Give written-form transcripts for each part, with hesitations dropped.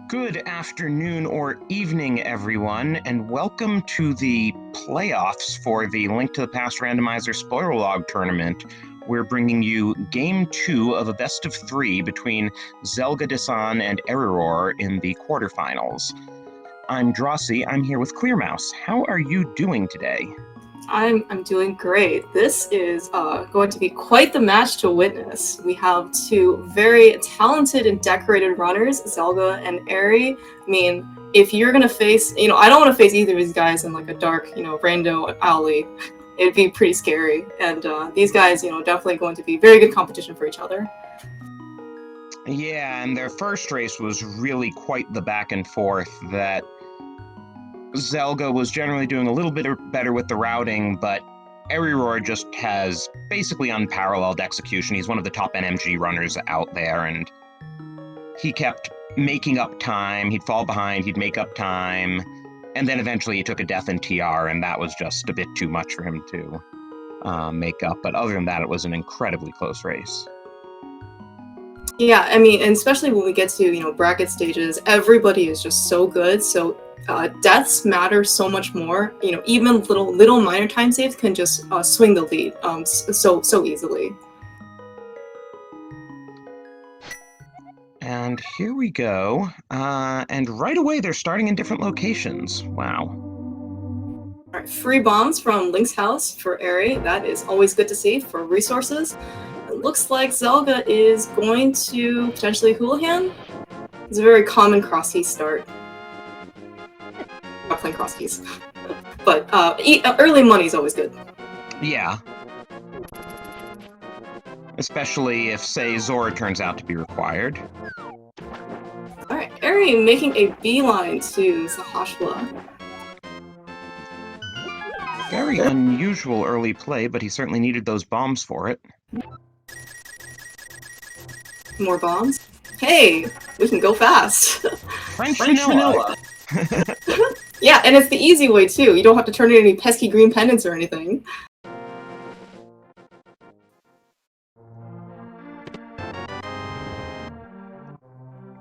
Good afternoon or evening, everyone, and welcome to the playoffs for the Link to the Past Randomizer Spoiler Log Tournament. We're bringing you Game 2 of a best-of-3 between Zelgadissan and Eriror in the quarterfinals. I'm Drossi. I'm here with Clearmouse. How are you doing today? I'm doing great. This is going to be quite the match to witness. We have two very talented and decorated runners, Zelda and Eri. I mean, if you're gonna face, I don't want to face either of these guys in like a dark, rando alley. It'd be pretty scary. And these guys, definitely going to be very good competition for each other. Yeah, and their first race was really quite the back and forth that Zelda was generally doing a little bit better with the routing, but Eriror just has basically unparalleled execution. He's one of the top NMG runners out there, and he kept making up time. He'd fall behind, he'd make up time, and then eventually he took a death in TR, and that was just a bit too much for him to make up. But other than that, it was an incredibly close race. Yeah, I mean, and especially when we get to, bracket stages, everybody is just so good, so deaths matter so much more. Even little minor time saves can just swing the lead so easily. And here we go. And right away, they're starting in different locations. Wow. All right, free bombs from Link's house for Eri. That is always good to see for resources. It looks like Zelda is going to potentially Houlihan. It's a very common cross key start. Not playing cross keys, but early money is always good. Yeah. Especially if, say, Zora turns out to be required. Alright, Eri making a beeline to Sahashla. Very unusual early play, but he certainly needed those bombs for it. More bombs. Hey, we can go fast. French vanilla. Yeah, and it's the easy way too. You don't have to turn in any pesky green pendants or anything.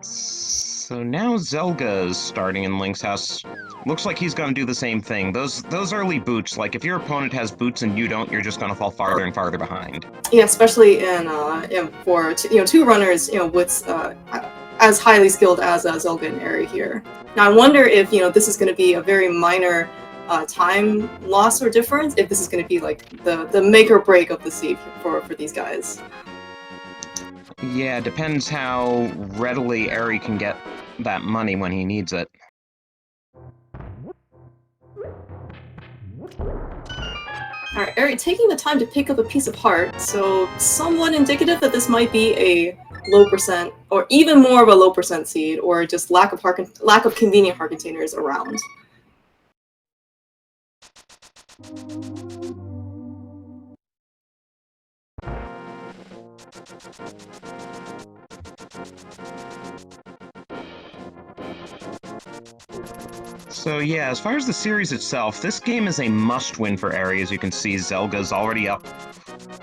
So now Zelga's starting in Link's house. Looks like he's going to do the same thing. Those early boots, like if your opponent has boots and you don't, you're just going to fall farther and farther behind. Yeah, especially for two runners, with as highly skilled as Zelda and Eri here. Now I wonder if this is going to be a very minor time loss or difference. If this is going to be like the make or break of the seed for these guys. Yeah, depends how readily Eri can get that money when he needs it. Alright, Eri taking the time to pick up a piece of heart, so somewhat indicative that this might be a low percent, or even more of a low percent seed, or just lack of convenient heart containers around. So yeah, as far as the series itself, this game is a must-win for Eri. As you can see, Zelga's already up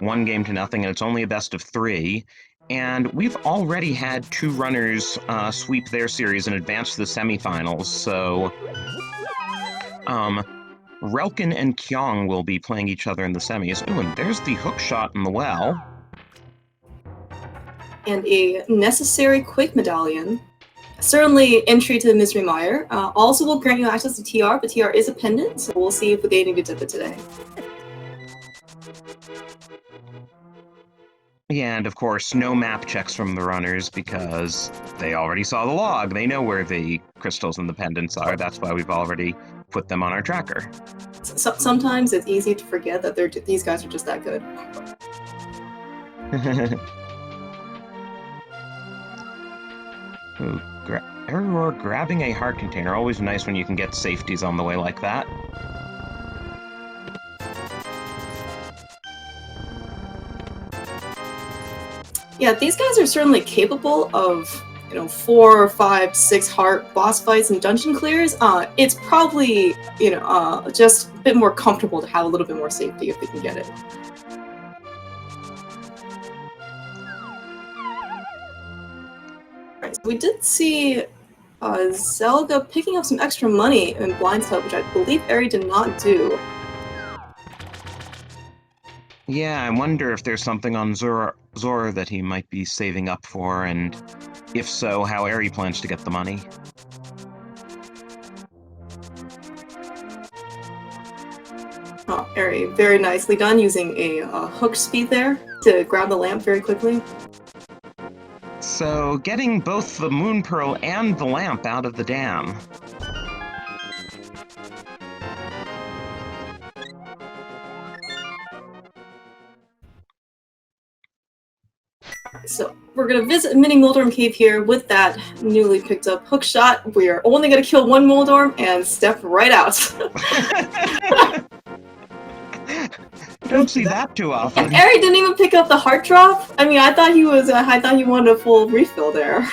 1-0, and it's only a best-of-3. And we've already had two runners sweep their series and advance to the semifinals, so Relkin and Kyong will be playing each other in the semis. Ooh, and there's the hook shot in the well. And a necessary quick medallion. Certainly entry to the Misery Mire. Also will grant you access to TR, but TR is a pendant, so we'll see if they need to dip it today. Yeah, and of course, no map checks from the runners because they already saw the log. They know where the crystals and the pendants are. That's why we've already put them on our tracker. Sometimes it's easy to forget that these guys are just that good. Ooh, Eriror grabbing a heart container. Always nice when you can get safeties on the way like that. Yeah, these guys are certainly capable of 4, 5, 6 heart boss fights and dungeon clears. It's probably just a bit more comfortable to have a little bit more safety if they can get it. Right, so we did see Zelda picking up some extra money in Blind Tub, which I believe Eri did not do. Yeah, I wonder if there's something on Zora that he might be saving up for, and if so, how Eri plans to get the money. Oh, Eri, very nicely done using a hook speed there to grab the lamp very quickly. So, getting both the Moon Pearl and the lamp out of the dam. So we're gonna visit Mini Moldorm Cave here with that newly picked up hook shot. We are only gonna kill one Moldorm and step right out. Don't see that too often. And Eri didn't even pick up the heart drop. I mean, I thought he was. I thought he wanted a full refill there.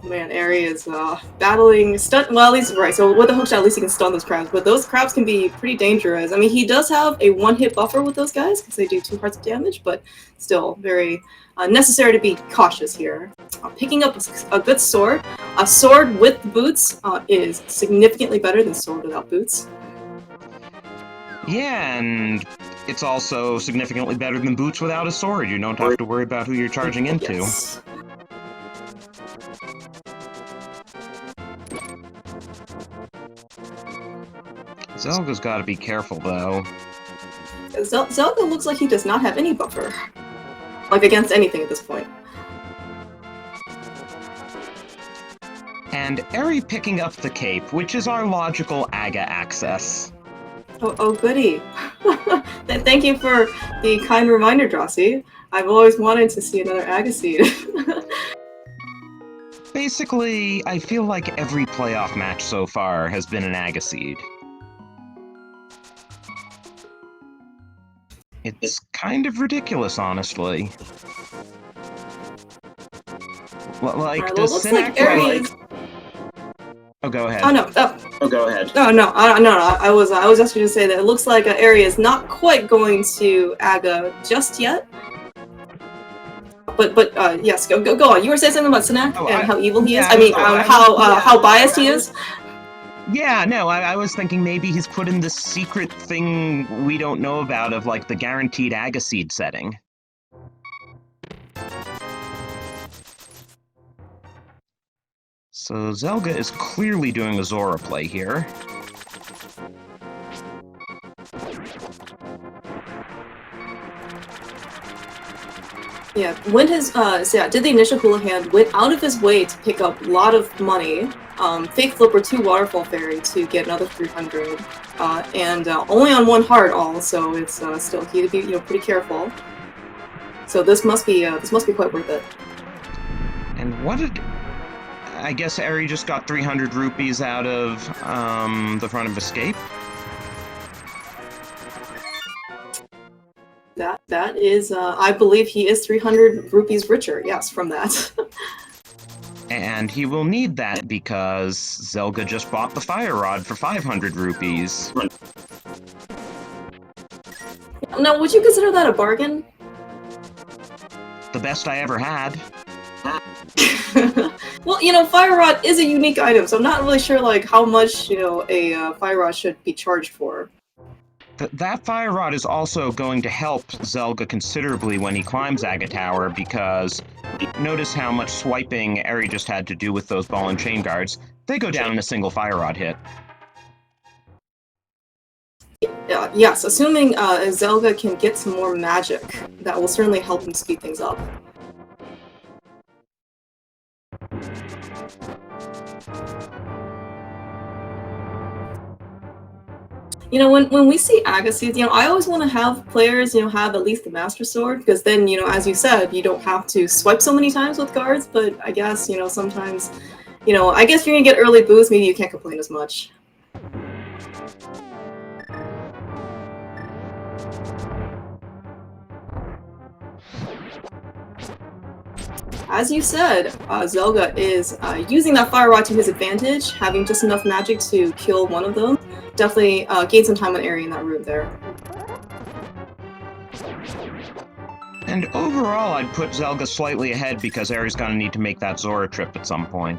Oh man, Eri is battling stun. Well, at least right. So with the hookshot, at least he can stun those crabs. But those crabs can be pretty dangerous. I mean, he does have a one-hit buffer with those guys because they do 2 hearts of damage. But still, very necessary to be cautious here. Picking up a good sword. A sword with boots is significantly better than sword without boots. Yeah, and it's also significantly better than boots without a sword. You don't have to worry about who you're charging into. Yes. Zelga's gotta be careful, though. Zelda looks like he does not have any buffer. Like, against anything at this point. And Eri picking up the cape, which is our logical Aga access. Oh goody. Thank you for the kind reminder, Drossi. I've always wanted to see another Aga seed. Basically, I feel like every playoff match so far has been an Aga seed. It's kind of ridiculous, honestly. Like, does Synack Aries... Oh, go ahead. Oh no! Go ahead. Oh no! I was just going to say that it looks like Eri is not quite going to Aga just yet. But yes, go on. You were saying something about Synack and how evil he is. I mean, how biased he is. Yeah, no, I was thinking maybe he's put in this secret thing we don't know about of, like, the guaranteed Aga seed setting. So Zelda is clearly doing a Zora play here. Yeah, when his did the initial hula hand, went out of his way to pick up a lot of money, fake flipper 2 waterfall fairy to get another 300, and only on 1 heart all, so it's still key to be pretty careful. So this must be quite worth it. And what did I guess Eri just got 300 rupees out of the front of Escape? That is, I believe he is 300 rupees richer, yes, from that. And he will need that because Zelda just bought the fire rod for 500 rupees. Now, would you consider that a bargain? The best I ever had. Well, fire rod is a unique item, so I'm not really sure, like, how much, a fire rod should be charged for. That fire rod is also going to help Zelda considerably when he climbs Aga Tower, because notice how much swiping Eri just had to do with those ball and chain guards. They go down in a single fire rod hit. Yes, assuming Zelda can get some more magic, that will certainly help him speed things up. When we see Aga seeds, I always want to have players, have at least the Master Sword, because then, as you said, you don't have to swipe so many times with guards, but I guess, sometimes, I guess if you're gonna get early boost, maybe you can't complain as much. as you said, Zelda is using that fire rod to his advantage, having just enough magic to kill one of them. Definitely gain some time on Eri in that room there. And overall, I'd put Zelda slightly ahead because Eri's gonna need to make that Zora trip at some point.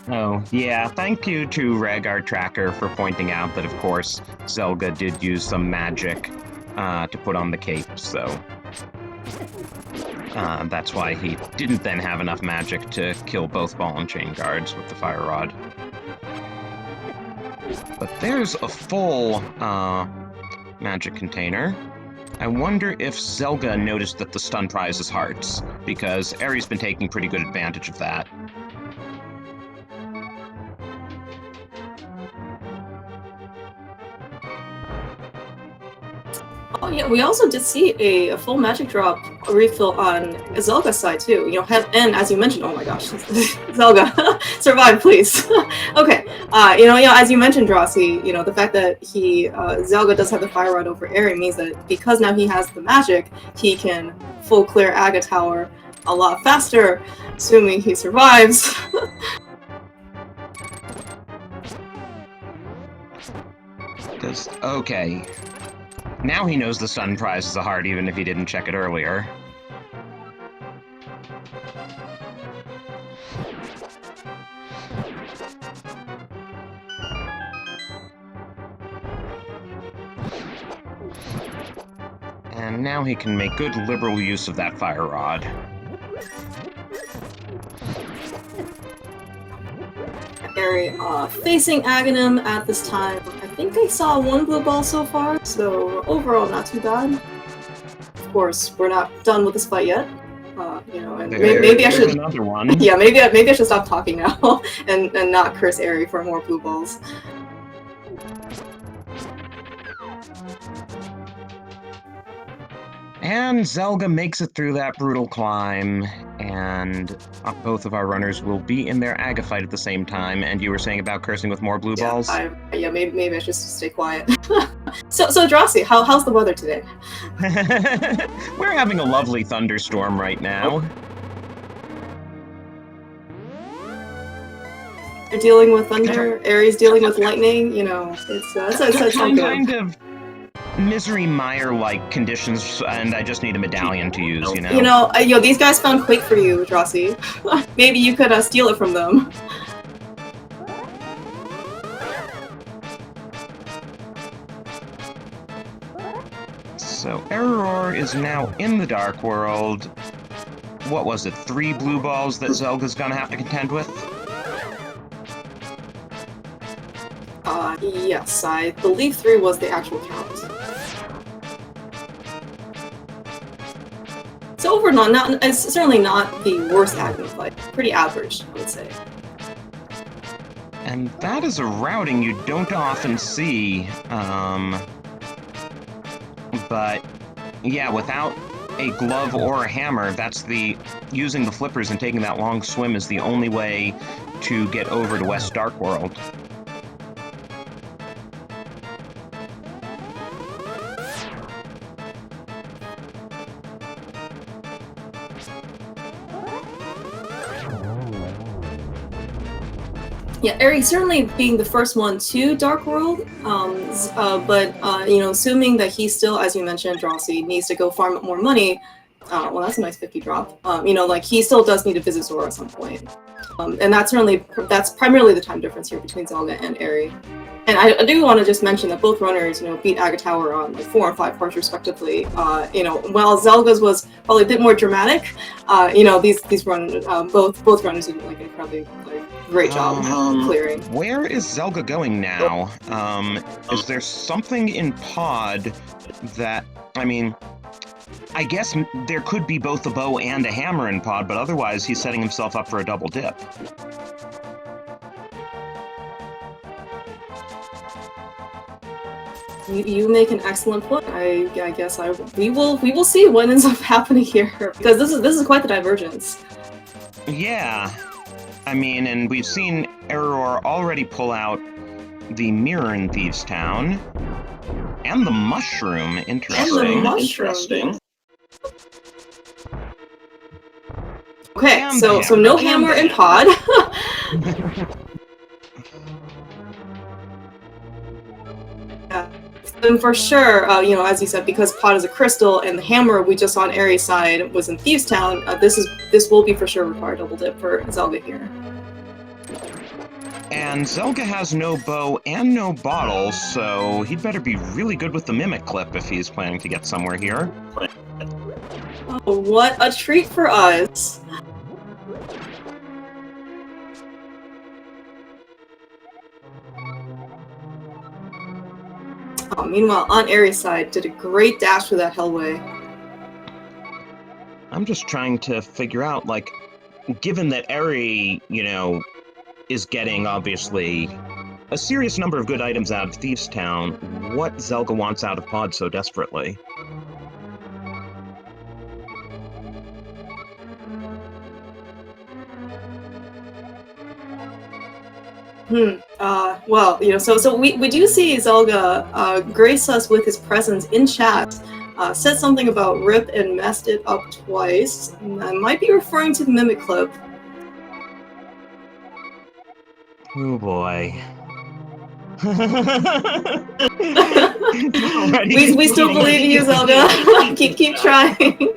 Oh, yeah, thank you to Reg, our tracker, for pointing out that, of course, Zelda did use some magic to put on the cape, so that's why he didn't then have enough magic to kill both ball and chain guards with the fire rod. But there's a full magic container. I wonder if Zelda noticed that the stun prize is hearts, because Eri's been taking pretty good advantage of that. Oh yeah, we also did see a full magic drop refill on Zelga's side too. You know, and as you mentioned, oh my gosh, Zelda, survive please. Okay, as you mentioned, Drossi, you know, the fact that Zelda does have the fire rod over Eri means that because now he has the magic, he can full clear Aga Tower a lot faster, assuming he survives. Okay. Now he knows the stun prize is a heart, even if he didn't check it earlier. And now he can make good liberal use of that fire rod. Eri facing Aghanim at this time. I think I saw one blue ball so far, so overall not too bad. Of course, we're not done with this fight yet. And maybe I should. Another one. Yeah, maybe I should stop talking now and not curse Eri for more blue balls. And Zelda makes it through that brutal climb, and both of our runners will be in their Aga fight at the same time. And you were saying about cursing with more blue balls? Maybe I should just stay quiet. So Drossi, how's the weather today? We're having a lovely thunderstorm right now. They're dealing with thunder. Eri's dealing with lightning. You know, it's kind of Misery Mire-like conditions, and I just need a medallion to use, you know? These guys found Quake for you, Drossi. Maybe you could steal it from them. So Eriror is now in the Dark World. What was it, 3 blue balls that Zelda's gonna have to contend with? Yes, I believe 3 was the actual count. So overall, it's certainly not the worst Aghanim fight. Pretty average, I would say. And that is a routing you don't often see. But yeah, without a glove or a hammer, using the flippers and taking that long swim is the only way to get over to West Dark World. Yeah, Eri certainly being the first one to Dark World, but assuming that he still, as you mentioned, Drossi, needs to go farm up more money. Well, that's a nice 50 drop. He still does need to visit Zora at some point, and that's primarily the time difference here between Zelda and Eri. And I do want to just mention that both runners, beat Aga Tower on 4 and 5 parts respectively. While Zelda's was probably a bit more dramatic, these runners, both runners did an incredibly great job clearing. Where is Zelda going now? Is there something in Pod that, I guess there could be both a bow and a hammer in Pod, but otherwise he's setting himself up for a double dip. You make an excellent point. I guess we will see what ends up happening here, because this is quite the divergence. Yeah, and we've seen Eriror already pull out the mirror in Thieves' Town, and the mushroom. Interesting. And the mushroom. Okay, And so the no hammer in pod. Yeah. And for sure, as you said, because pod is a crystal and the hammer we just saw on Aries' side was in Thieves' Town, this will be for sure required double dip for Zelga here. And Zelga has no bow and no bottle, so he'd better be really good with the mimic clip if he's planning to get somewhere here. Oh, what a treat for us! Oh, meanwhile, on Aries' side, did a great dash through that hellway. I'm just trying to figure out, like, given that Eri, is getting, obviously, a serious number of good items out of Thieves' Town, what Zelga wants out of pod so desperately. Well, so we do see Zelga grace us with his presence in chat. Said something about rip and messed it up twice. I might be referring to the mimic clip. Oh boy. we still believe in you, Zelda. keep trying.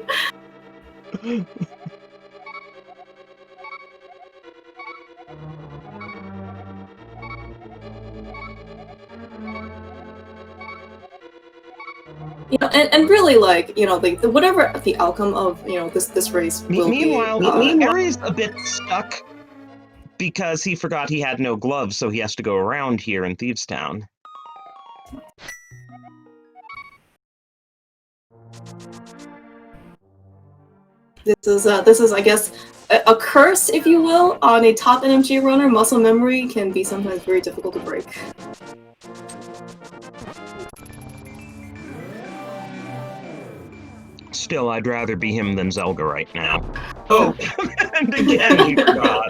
And really, like, whatever the outcome of this race will meanwhile, be. Aries a bit stuck because he forgot he had no gloves, so he has to go around here in Thieves' Town. This is, I guess, a curse, if you will, on a top NMG runner. Muscle memory can be sometimes very difficult to break. Still, I'd rather be him than Zelga right now. Oh, and again he forgot.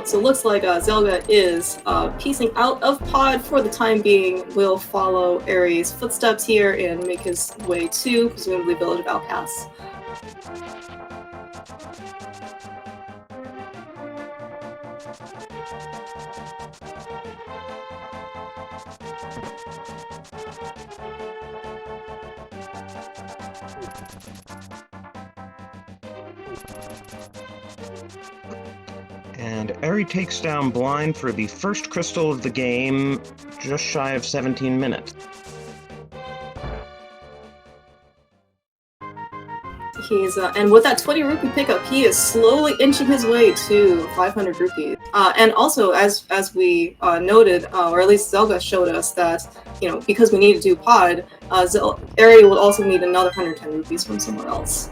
So it looks like Zelga is piecing out of pod for the time being. Will follow Aries' footsteps here and make his way to, presumably, Village of Outcasts. And Eri takes down Blind for the first crystal of the game, just shy of 17 minutes. He's and with that 20 rupee pickup, he is slowly inching his way to 500 rupees. And also, as we noted, or at least Zelga showed us that because we need to do pod, Eri will also need another 110 rupees from somewhere else.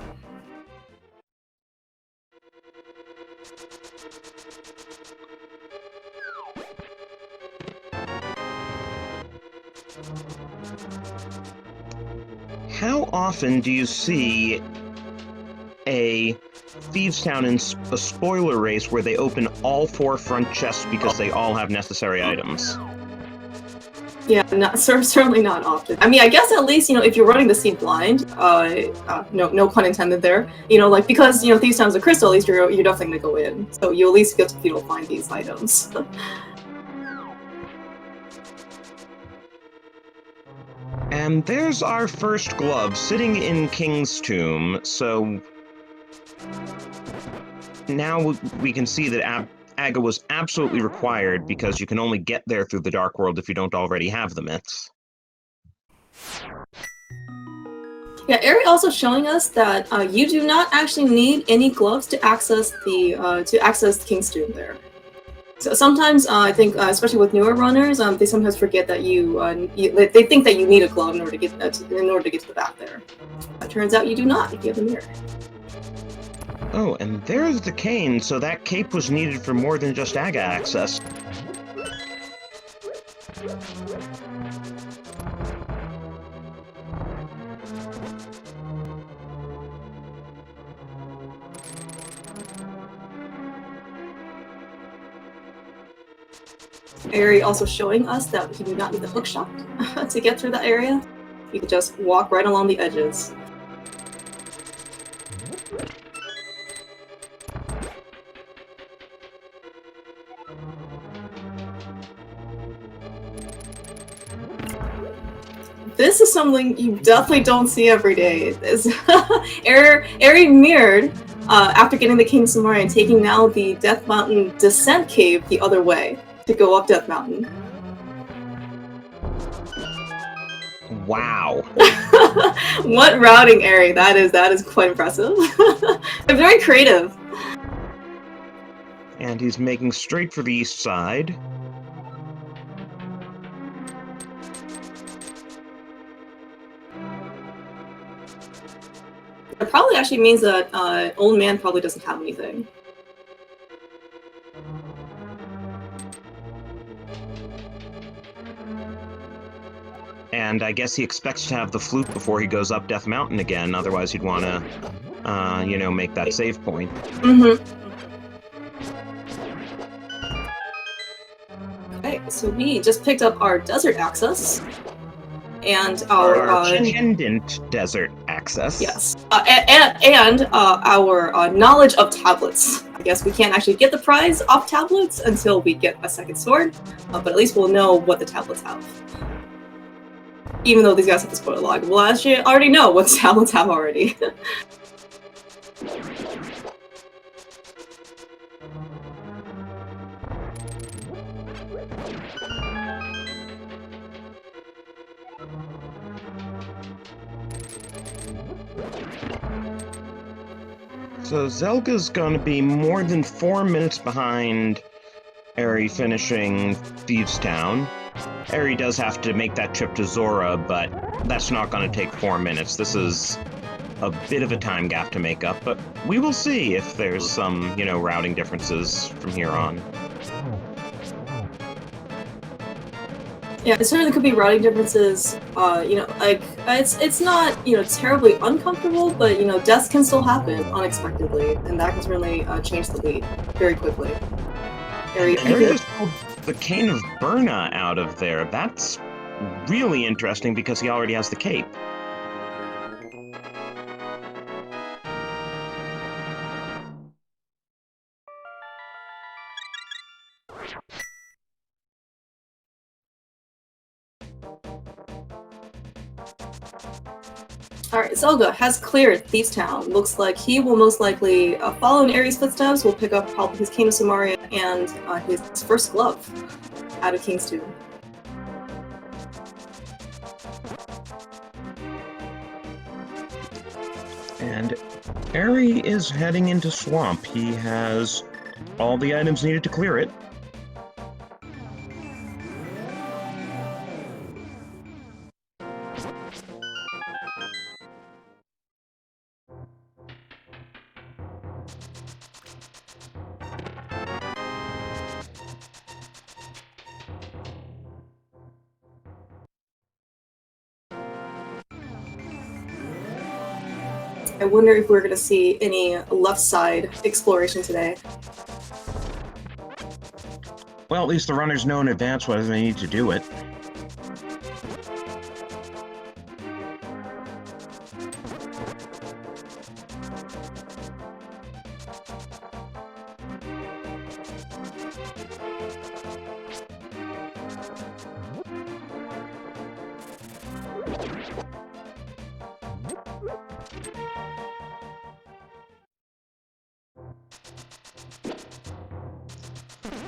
How often do you see a Thieves' Town in a spoiler race where they open all 4 front chests because they all have necessary items? Yeah, certainly not often. I mean, I guess at least, if you're running the seed blind, no pun intended there, because, Thieves' Town's a crystal, at least you're definitely gonna go in. So you at least get to, find these items. And there's our first glove, sitting in King's Tomb, so now we can see that Aga was absolutely required because you can only get there through the Dark World if you don't already have the myths. Yeah, Eri also showing us that you do not actually need any gloves to access the King's Tomb there. So sometimes I think, especially with newer runners, they sometimes forget that they think that you need a glove in order to get to the back there. It turns out you do not if you have the mirror. Oh, and there's the cane, so that cape was needed for more than just Aga access. Eri also showing us that you do not need the hook shot to get through that area. You can just walk right along the edges. This is something you definitely don't see every day. Eri mirrored after getting the King's Samurai and taking now the Death Mountain descent cave the other way to go up Death Mountain. Wow. What routing, Eri? That is quite impressive. They're very creative. And he's making straight for the east side. It probably actually means that old man probably doesn't have anything. And I guess he expects to have the flute before he goes up Death Mountain again, otherwise he'd want to, make that save point. Okay, so we just picked up our desert access. And our pendant desert access. Yes, and our knowledge of tablets. I guess we can't actually get the prize off tablets until we get a second sword, but at least we'll know what the tablets have. Even though these guys have the spoiler log, we'll actually already know what the tablets have already. So Zelga's gonna be more than 4 minutes behind Eri finishing Thieves Town. Eri does have to make that trip to Zora, but that's not gonna take 4 minutes. This is a bit of a time gap to make up, but we will see if there's some, routing differences from here on. Yeah, it certainly could be routing differences. It's not terribly uncomfortable, but deaths can still happen unexpectedly, and that can certainly change the lead very quickly. Eri just pulled the Cane of Burna out of there. That's really interesting because he already has the cape. Alright, Zelda has cleared Thieves Town. Looks like he will most likely follow in Eri's footsteps. Will pick up probably his Cane of Samaria and his first glove out of King's Tomb. And Eri is heading into Swamp. He has all the items needed to clear it. I wonder if we're going to see any left side exploration today. Well, at least the runners know in advance whether they need to do it.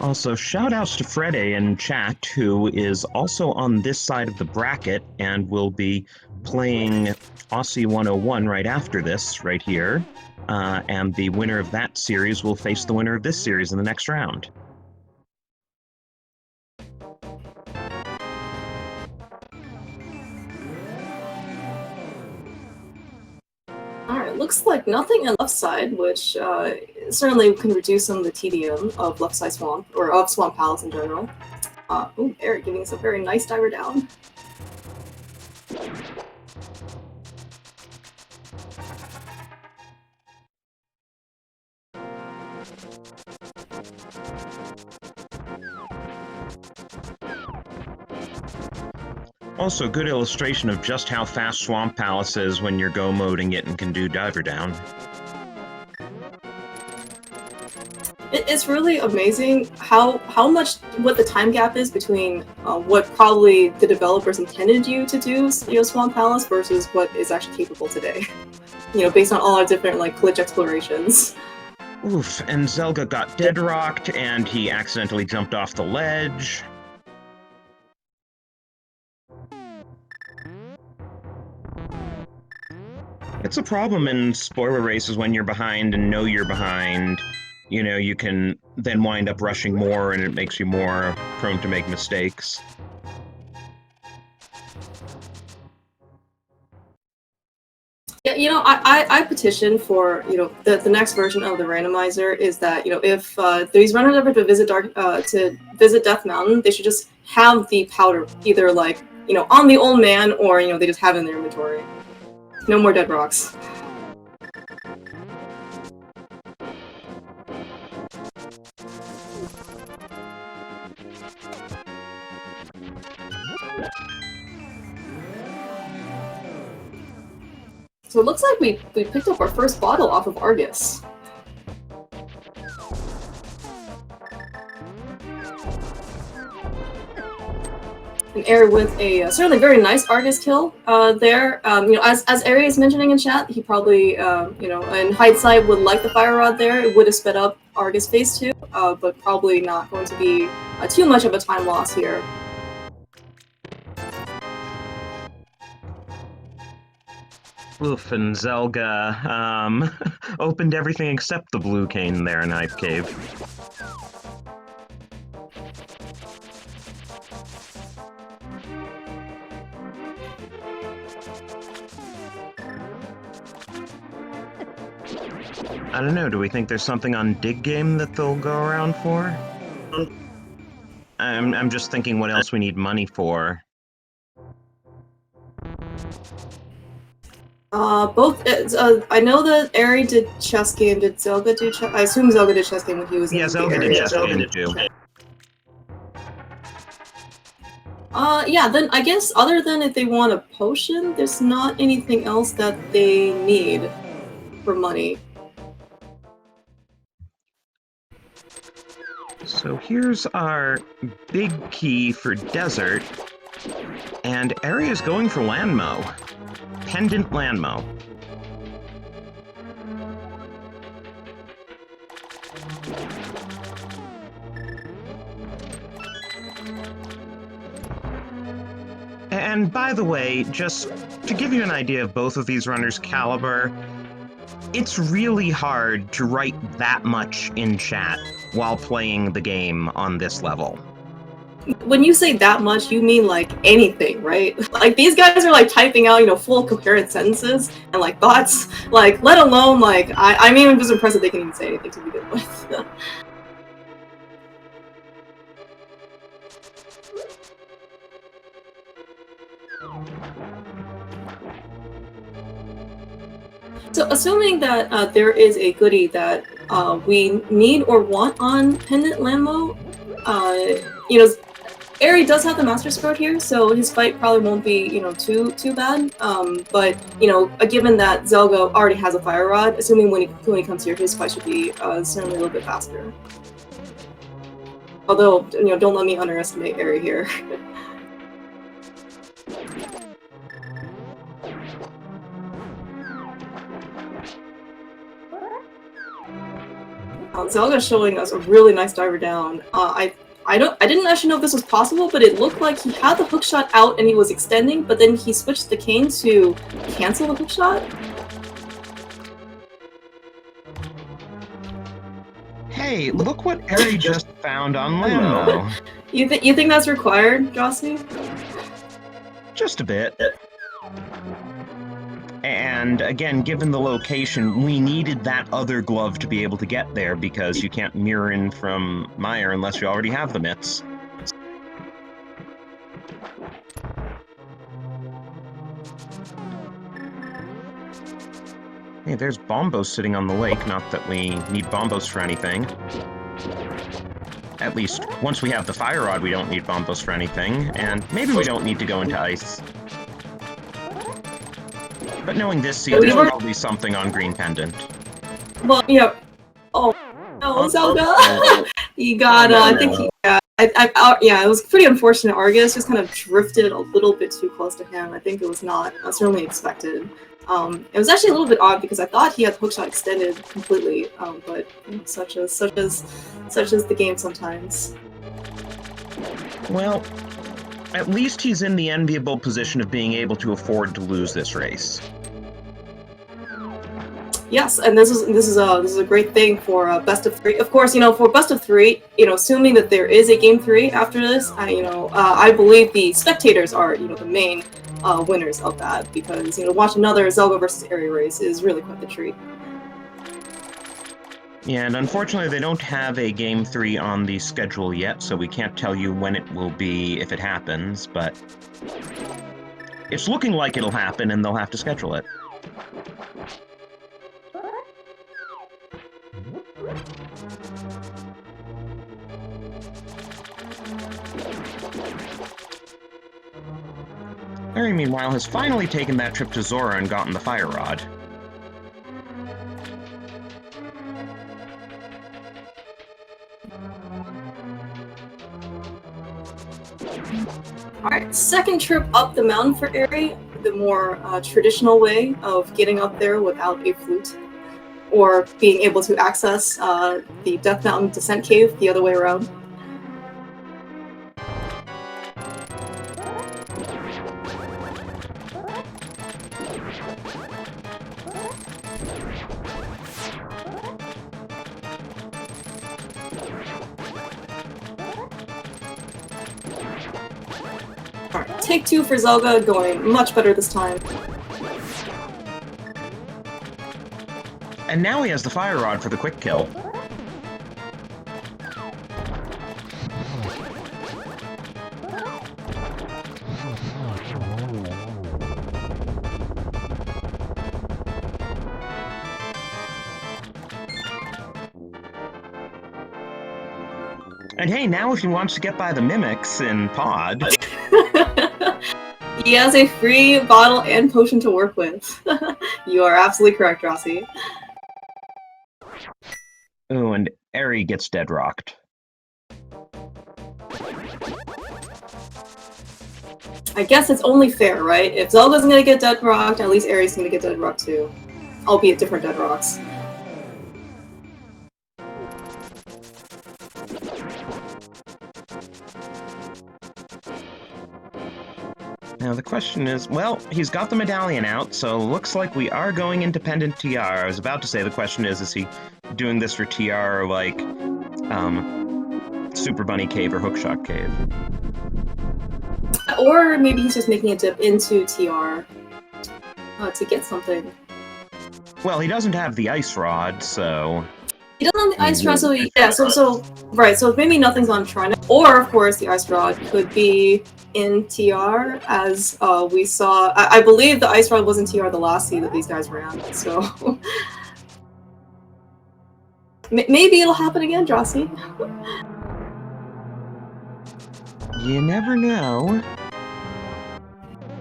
Also, shout-outs to Frede in chat, who is also on this side of the bracket and will be playing Aussie 101 right after this, right here. And the winner of that series will face the winner of this series in the next round. Looks like nothing on left side, which certainly can reduce some of the tedium of left side swamp, or of Swamp Palace in general. Ooh, Eric giving us a very nice diver down. Also, good illustration of just how fast Swamp Palace is when you're go moding it and can do diver down. It's really amazing what the time gap is between what probably the developers intended you to do, Swamp Palace, versus what is actually capable today. Based on all our different glitch explorations. Oof, and Zelda got deadrocked, and he accidentally jumped off the ledge. It's a problem in spoiler races when you're behind and know you're behind. You can then wind up rushing more, and it makes you more prone to make mistakes. Yeah, I petition for the next version of the randomizer is that if these runners ever to visit Death Mountain, they should just have the powder either on the old man, or they just have it in their inventory. No more dead rocks. So it looks like we picked up our first bottle off of Argus. And Eri with a certainly very nice Argus kill there. As Eri is mentioning in chat, he probably, in hindsight would like the fire rod there. It would have sped up Argus phase 2, but probably not going to be too much of a time loss here. Oof, and Zelga opened everything except the blue cane there in Knife Cave. I don't know, do we think there's something on Dig Game that they'll go around for? I'm just thinking what else we need money for. Both. I know that Eri did chess game. Did Zelda do chess? I assume Zelda did chess game when he was in the area. Yeah, Zelda did chess game too. Yeah, then I guess other than if they want a potion, there's not anything else that they need for money. So here's our big key for desert, and Eri is going for Landmo. Pendant Landmo. And by the way, just to give you an idea of both of these runners' caliber, it's really hard to write that much in chat while playing the game on this level. When you say that much, you mean anything, right? These guys are typing out, full coherent sentences and thoughts, let alone I'm even just impressed that they can even say anything to begin with. So, assuming that there is a goodie that we need or want on Pendant Landmo, Eri does have the Master Sword here, so his fight probably won't be, too bad. But given that Zelga already has a Fire Rod, assuming when he comes here, his fight should be certainly a little bit faster. Although, don't let me underestimate Eri here. Zelga's showing us a really nice diver down. I didn't actually know if this was possible, but it looked like he had the hookshot out and he was extending, but then he switched the cane to cancel the hookshot. Hey, look what Eri just found on Landmo. You think that's required, Jossie? Just a bit. And again, given the location, we needed that other glove to be able to get there because you can't mirror in from Meyer unless you already have the mitts. Hey, there's Bombos sitting on the lake, not that we need Bombos for anything. At least, once we have the fire rod, we don't need bombos for anything, and maybe we don't need to go into ice. But knowing this seed, there's probably something on green pendant. Well, yeah. Oh, no, Zelda! You got, I think he, yeah, it was pretty unfortunate. Argus just kind of drifted a little bit too close to him. I think it was not certainly expected. It was actually a little bit odd because I thought he had the hookshot extended completely, but such as the game sometimes. Well, at least he's in the enviable position of being able to afford to lose this race. Yes, and this is a great thing for best of 3. Of course, for best of 3, assuming that there is a game 3 after this, I believe the spectators are the main winners of that, because watch another Zelda versus Eri race is really quite the treat. Yeah, and unfortunately they don't have a game 3 on the schedule yet, so we can't tell you when it will be if it happens, but it's looking like it'll happen and they'll have to schedule it. Eri, meanwhile, has finally taken that trip to Zora and gotten the fire rod. Alright, second trip up the mountain for Eri, the more traditional way of getting up there without a flute, or being able to access the Death Mountain Descent Cave the other way around. Alright, take 2 for Zelda, going much better this time. And now he has the fire rod for the quick kill. And hey, now if he wants to get by the mimics in Pod... He has a free bottle and potion to work with. You are absolutely correct, Rossi. Oh, and Eri gets dead rocked. I guess it's only fair, right? If Zelda's gonna get dead rocked, at least Eri's gonna get dead rocked too. Albeit different dead rocks. Now the question is, well, he's got the medallion out, so looks like we are going independent TR. I was about to say the question is he doing this for TR like, Super Bunny Cave or Hookshot Cave? Or maybe he's just making a dip into TR to get something. Well, he doesn't have the ice rod, so... He doesn't have the ice rod, so yeah, so maybe nothing's on Shrine. Or, of course, the ice rod could be in TR, as we saw. I believe the ice rod was in TR the last seed that these guys ran, so... Maybe it'll happen again, Jossie. You never know.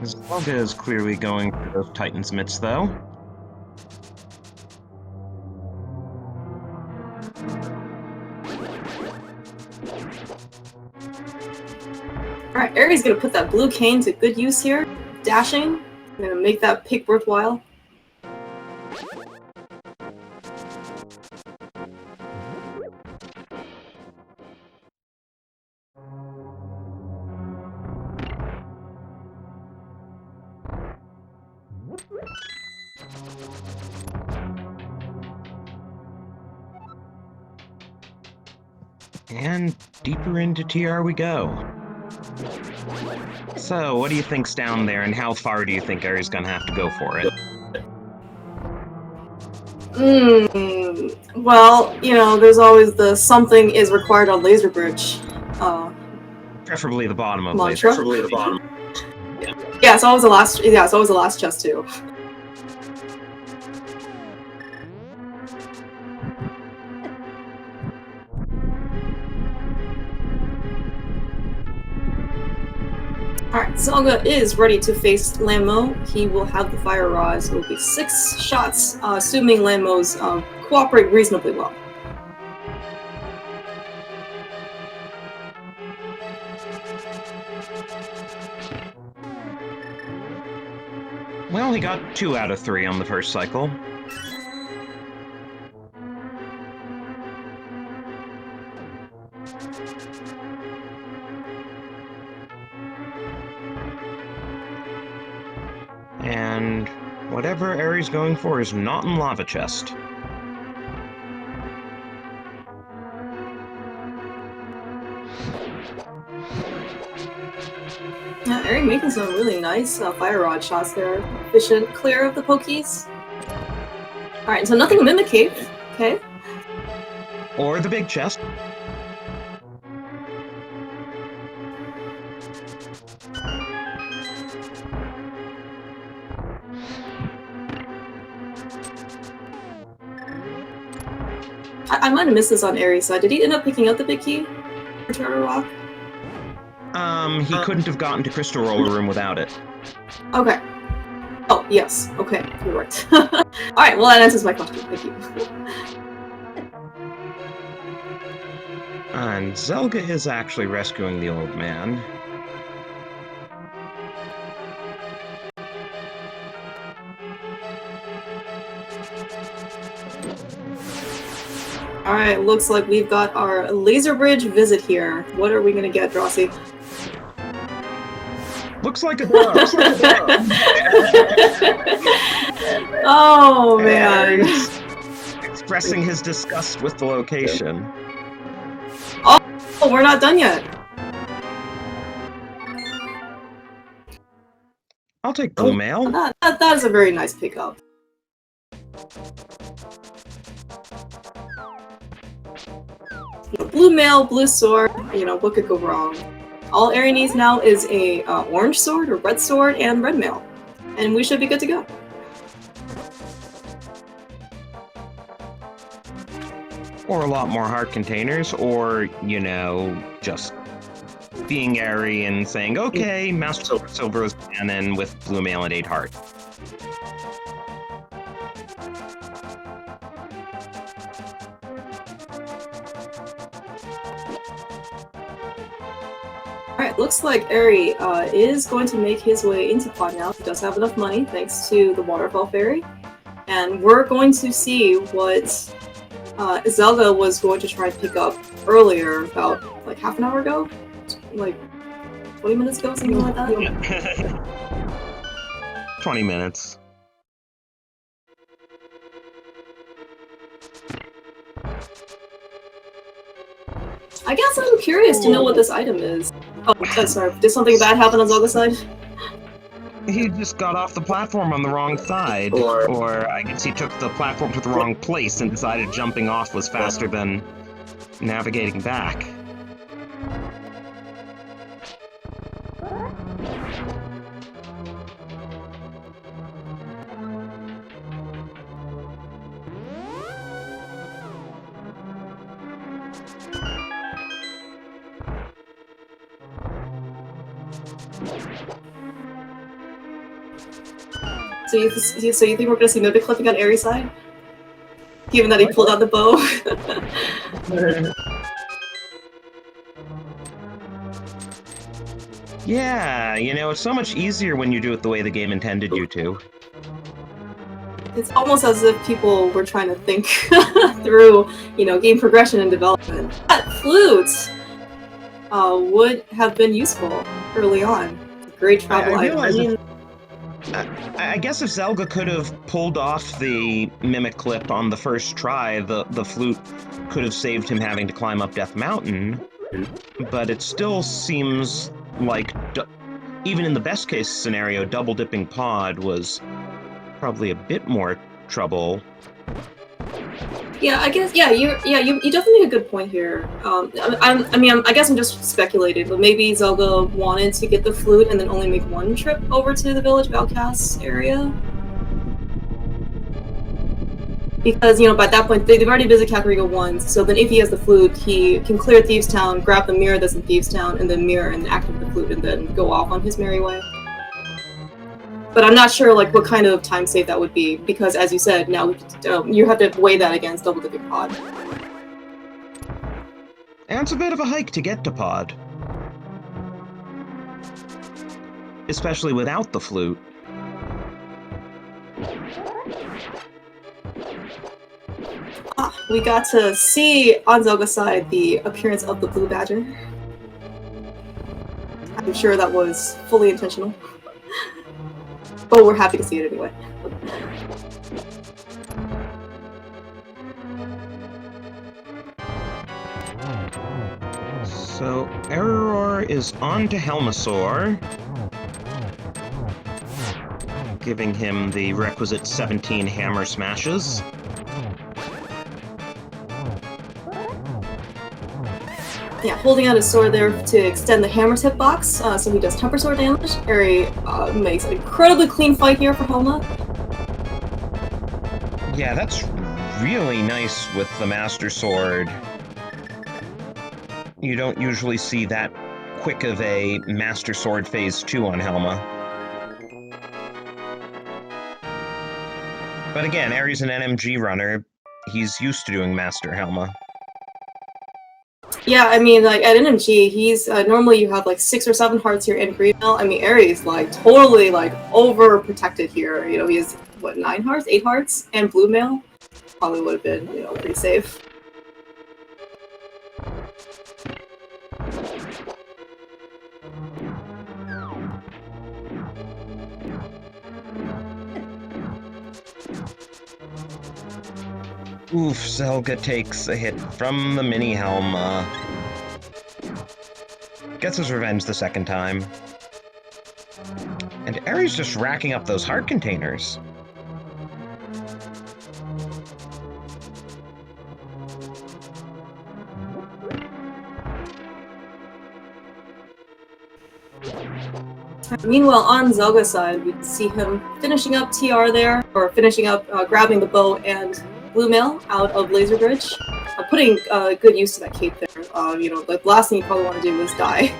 Zelda is clearly going for those Titan's mitts, though. Alright, Eri's gonna put that blue cane to good use here. Dashing. Gonna make that pick worthwhile. And deeper into TR we go. So, what do you think's down there, and how far do you think Eri's gonna have to go for it? Well, there's always the something is required on Laser Bridge. Preferably the bottom of mantra. Laser. Preferably the bottom. Yeah, it's always the last. Yeah, it's always the last chest too. Alright, Zelda is ready to face Lammo. He will have the fire rod, so it will be 6 shots, assuming Lammo's cooperate reasonably well. Well, he got 2 out of 3 on the first cycle. And whatever Eri's going for is not in Lava Chest. Yeah, Eri making some really nice fire rod shots there. Efficient, clear of the pokies. Alright, so nothing Mimic Cave. Okay. Or the big chest. I might have missed this on Eri's side. Did he end up picking up the big key for Turtle Rock? He couldn't have gotten to Crystal Roller Room without it. Okay. Oh, yes. Okay, you're right. Alright, well that answers my question. Thank you. And Zelda is actually rescuing the old man. Alright, looks like we've got our laser bridge visit here. What are we gonna get, Drosy? Looks like a door. Oh, man. Expressing his disgust with the location. Oh, we're not done yet. I'll take blue mail. That is a very nice pickup. Blue mail, blue sword, you know, what could go wrong? All Eri needs now is a orange sword, or red sword, and red mail. And we should be good to go. Or a lot more heart containers, or, you know, just being Eri and saying, okay, Master Silver is canon with blue mail and 8 heart. Alright, looks like Eri is going to make his way into Pod now. He does have enough money, thanks to the Waterfall Fairy. And we're going to see what Zelda was going to try and pick up earlier, about like half an hour ago? Like 20 minutes ago, something like that? 20 minutes. I guess I'm curious to know what this item is. Oh, sorry. Did something bad happen on Zelda's side? He just got off the platform on the wrong side. Or I guess he took the platform to the wrong place and decided jumping off was faster than navigating back. So you think we're gonna see Mimic clipping on Eri's side? Given that he pulled out the bow? Yeah, you know, it's so much easier when you do it the way the game intended you to. It's almost as if people were trying to think through, you know, game progression and development. That flute would have been useful early on. It's a great travel item. I guess if Zelda could have pulled off the Mimic clip on the first try, the flute could have saved him having to climb up Death Mountain. But it still seems like, even in the best case scenario, double dipping Pod was probably a bit more trouble. Yeah, I guess. Yeah, you definitely make a good point here. I guess I'm just speculating, but maybe Zelda wanted to get the flute and then only make one trip over to the Village of Outcasts area. Because, by that point, they've already visited Kakariko once, so then if he has the flute, he can clear Thieves' Town, grab the mirror that's in Thieves' Town, and then mirror and activate the flute, and then go off on his merry way. But I'm not sure, what kind of time save that would be, because, as you said, now you have to weigh that against Double Dipping Pod. And it's a bit of a hike to get to Pod. Especially without the flute. We got to see on Zelga's side the appearance of the Blue Badger. I'm sure that was fully intentional. But we're happy to see it anyway. So, Eriror is on to Helmasaur, giving him the requisite 17 hammer smashes. Yeah, holding out his sword there to extend the hammer's hitbox, so he does temper sword damage. Eri makes an incredibly clean fight here for Helma. Yeah, that's really nice with the Master Sword. You don't usually see that quick of a Master Sword Phase 2 on Helma. But again, Eri's an NMG runner. He's used to doing Master Helma. Yeah, I mean, at NMG, he's normally you have 6 or 7 hearts here in green mail. I mean, Eri's totally overprotected here. He has what, 9 hearts, 8 hearts, and blue mail. Probably would have been pretty safe. Oof, Zelda takes a hit from the mini Helma. Gets his revenge the second time. And Eri's just racking up those heart containers. Meanwhile, on Zelga's side, we see him finishing up TR there, or finishing up grabbing the bow and blue mail out of Laser Bridge, putting good use to that cape there. The last thing you probably want to do is die.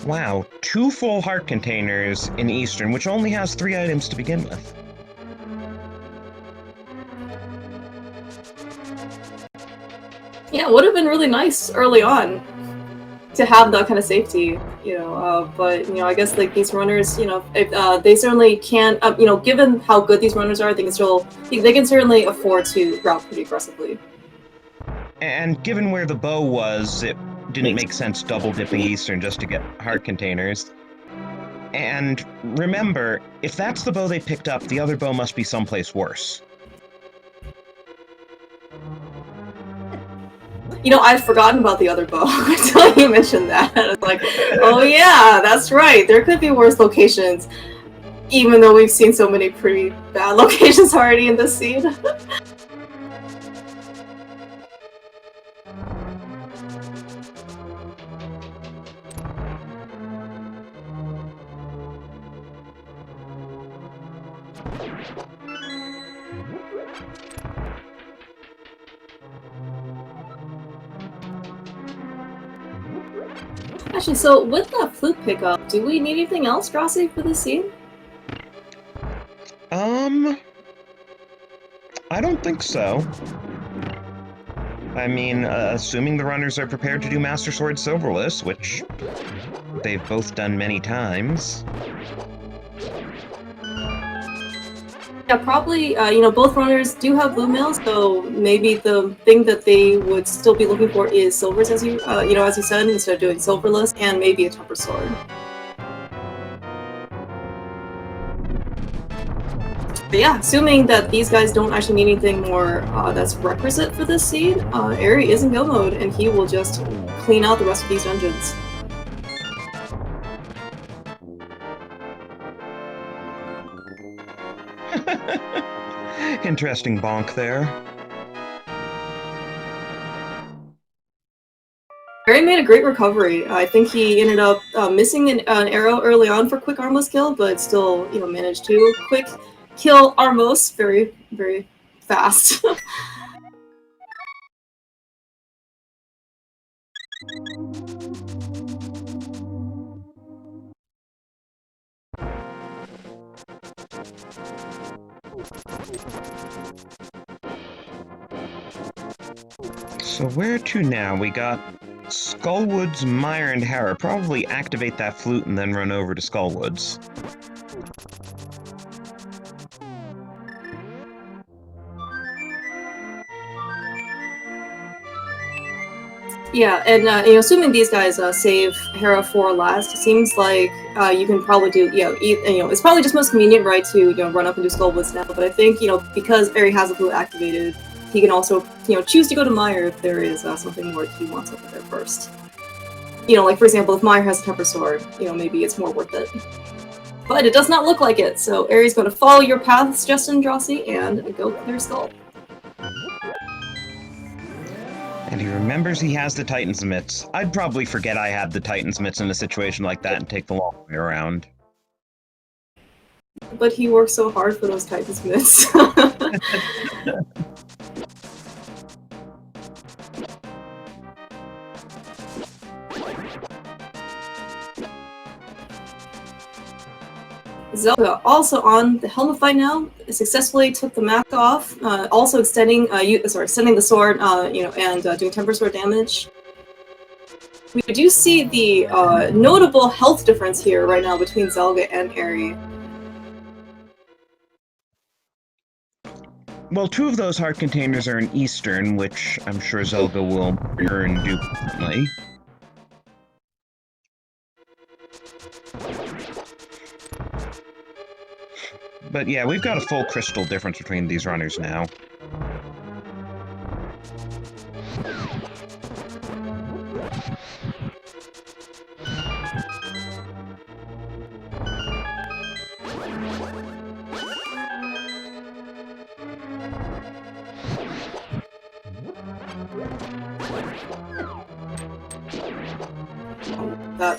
Wow, 2 full heart containers in Eastern, which only has 3 items to begin with. Yeah, it would have been really nice early on to have that kind of safety, but I guess these runners, if they certainly can, given how good these runners are, they can certainly afford to route pretty aggressively. And given where the bow was, it didn't make sense double dipping Eastern just to get heart containers. And remember, if that's the bow they picked up, the other bow must be someplace worse. I'd forgotten about the other bow until you mentioned that. It's oh yeah, that's right. There could be worse locations, even though we've seen so many pretty bad locations already in this scene. Actually, so with that flute pickup, do we need anything else, Drosy, for this scene? I don't think so. I mean, assuming the runners are prepared to do Master Sword Silverless, which they've both done many times. Yeah, probably, both runners do have blue mail, so maybe the thing that they would still be looking for is silvers, as you said, instead of doing silverless, and maybe a temper sword. But yeah, assuming that these guys don't actually need anything more that's requisite for this scene, Eri is in go mode, and he will just clean out the rest of these dungeons. Interesting bonk there. Eri made a great recovery. I think he ended up missing an arrow early on for quick armless kill, but still, managed to quick kill Armos very, very fast. So where to now? We got Skullwoods, Mire, and Hera. Probably activate that flute and then run over to Skullwoods. Yeah, and assuming these guys save Hera for last, it seems like you can probably do it's probably just most convenient, right, to run up and do Skullwoods now. But I think because Eri has a blue activated, he can also choose to go to Mire if there is something more he wants over there first. Like for example, if Mire has a Temper Sword, maybe it's more worth it. But it does not look like it, so Eri's going to follow your paths, Justin Drossi, and go clear Skull. And he remembers he has the Titan's Mitts. I'd probably forget I had the Titan's Mitts in a situation like that and take the long way around. But he worked so hard for those Titan's Mitts. Zelda also on the helmet fight now, successfully took the mask off, also extending, sending the sword, and doing Temper Sword damage. We do see the notable health difference here right now between Zelda and Eri. Well, 2 of those heart containers are in Eastern, which I'm sure Zelda will earn duplicately. But yeah, we've got a full crystal difference between these runners now.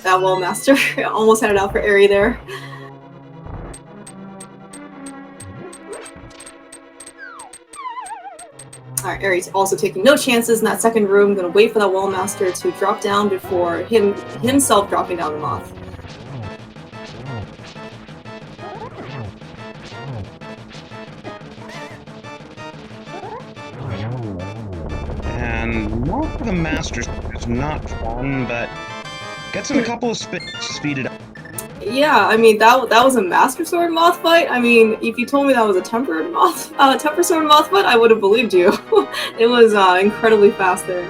That Wall Master almost had it out for Eri there. Alright, Eri's also taking no chances in that second room. Gonna wait for that Wall Master to drop down before himself dropping down the Moth. And Moth for the Master is not fun, but gets in a couple of speeded up. Yeah, I mean that was a Master Sword Moth fight. I mean, if you told me that was a Temper Sword Moth fight, I would have believed you. It was incredibly fast there.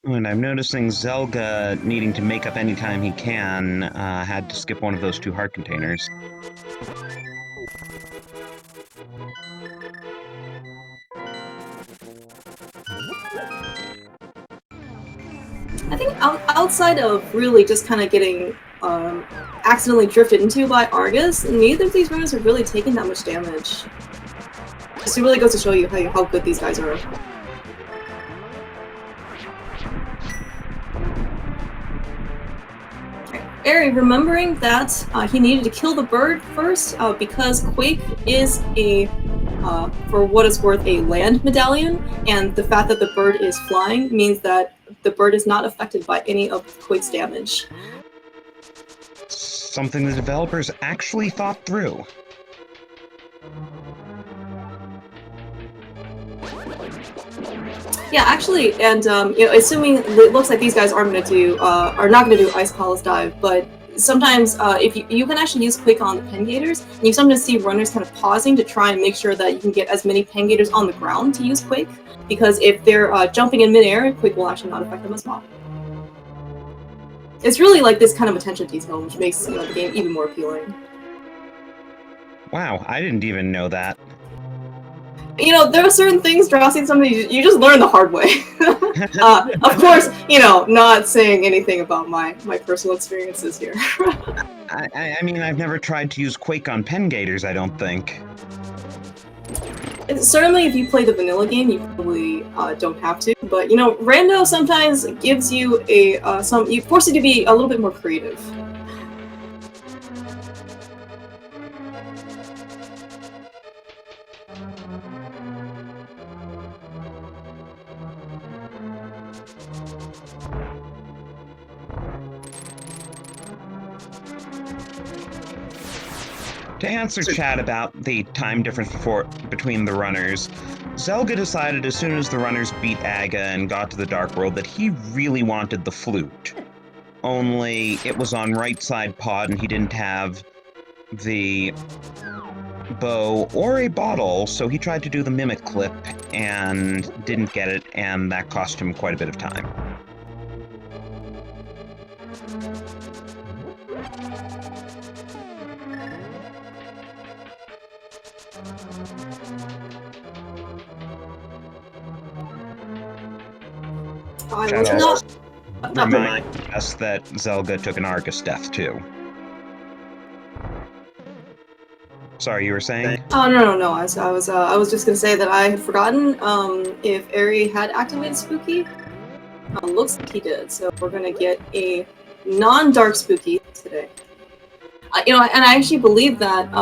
And I'm noticing Zelda needing to make up any time he can, had to skip one of those 2 heart containers. I think outside of really just kind of getting accidentally drifted into by Argus, neither of these runners have really taken that much damage. Just really goes to show you how good these guys are. Eri, remembering that he needed to kill the bird first because Quake is for what it's worth, a land medallion, and the fact that the bird is flying means that the bird is not affected by any of Quake's damage. Something the developers actually thought through. Yeah, actually, and assuming it looks like these guys are not going to do Ice Palace Dive, but sometimes if you can actually use Quake on the Pengators, and you sometimes see runners kind of pausing to try and make sure that you can get as many Pengators on the ground to use Quake, because if they're jumping in midair, Quake will actually not affect them as well. It's really like this kind of attention to detail, which makes the game even more appealing. Wow, I didn't even know that. There are certain things, Drossi, something you just learn the hard way. Of course, not saying anything about my personal experiences here. I mean, I've never tried to use Quake on pen gators, I don't think. Certainly, if you play the vanilla game, you probably don't have to. But you know, Rando sometimes gives you a you force you to be a little bit more creative. To answer chat about the time difference between the runners, Zelga decided as soon as the runners beat Aga and got to the Dark World that he really wanted the flute. Only it was on right side pod and he didn't have the bow or a bottle, so he tried to do the mimic clip and didn't get it, and that cost him quite a bit of time. I was not remind us that Zelda took an Argus death too. Sorry, you were saying? Oh no! I was just gonna say that I had forgotten if Eri had activated Spooky. Looks like he did, so we're gonna get a non-dark Spooky today. You know, and I actually believe that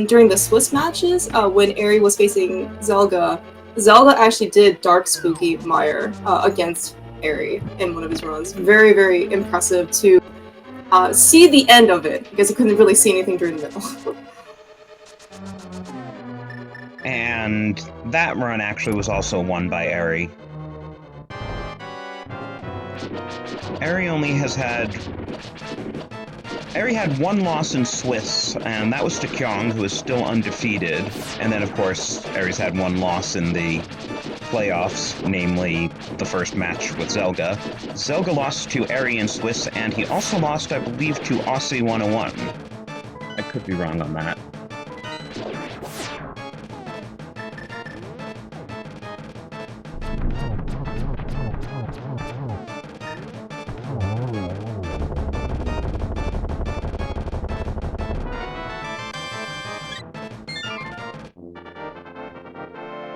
during the Swiss matches, when Eri was facing Zelga actually did dark Spooky Meyer against Eri in one of his runs. Very, very impressive to see the end of it, because he couldn't really see anything during the middle. And that run actually was also won by Eri. Eri had one loss in Swiss, and that was to Kyong, who is still undefeated. And then, of course, Eri's had one loss in the playoffs, namely the first match with Zelga. Zelga lost to Eri in Swiss, and he also lost, I believe, to Aussie 101. I could be wrong on that.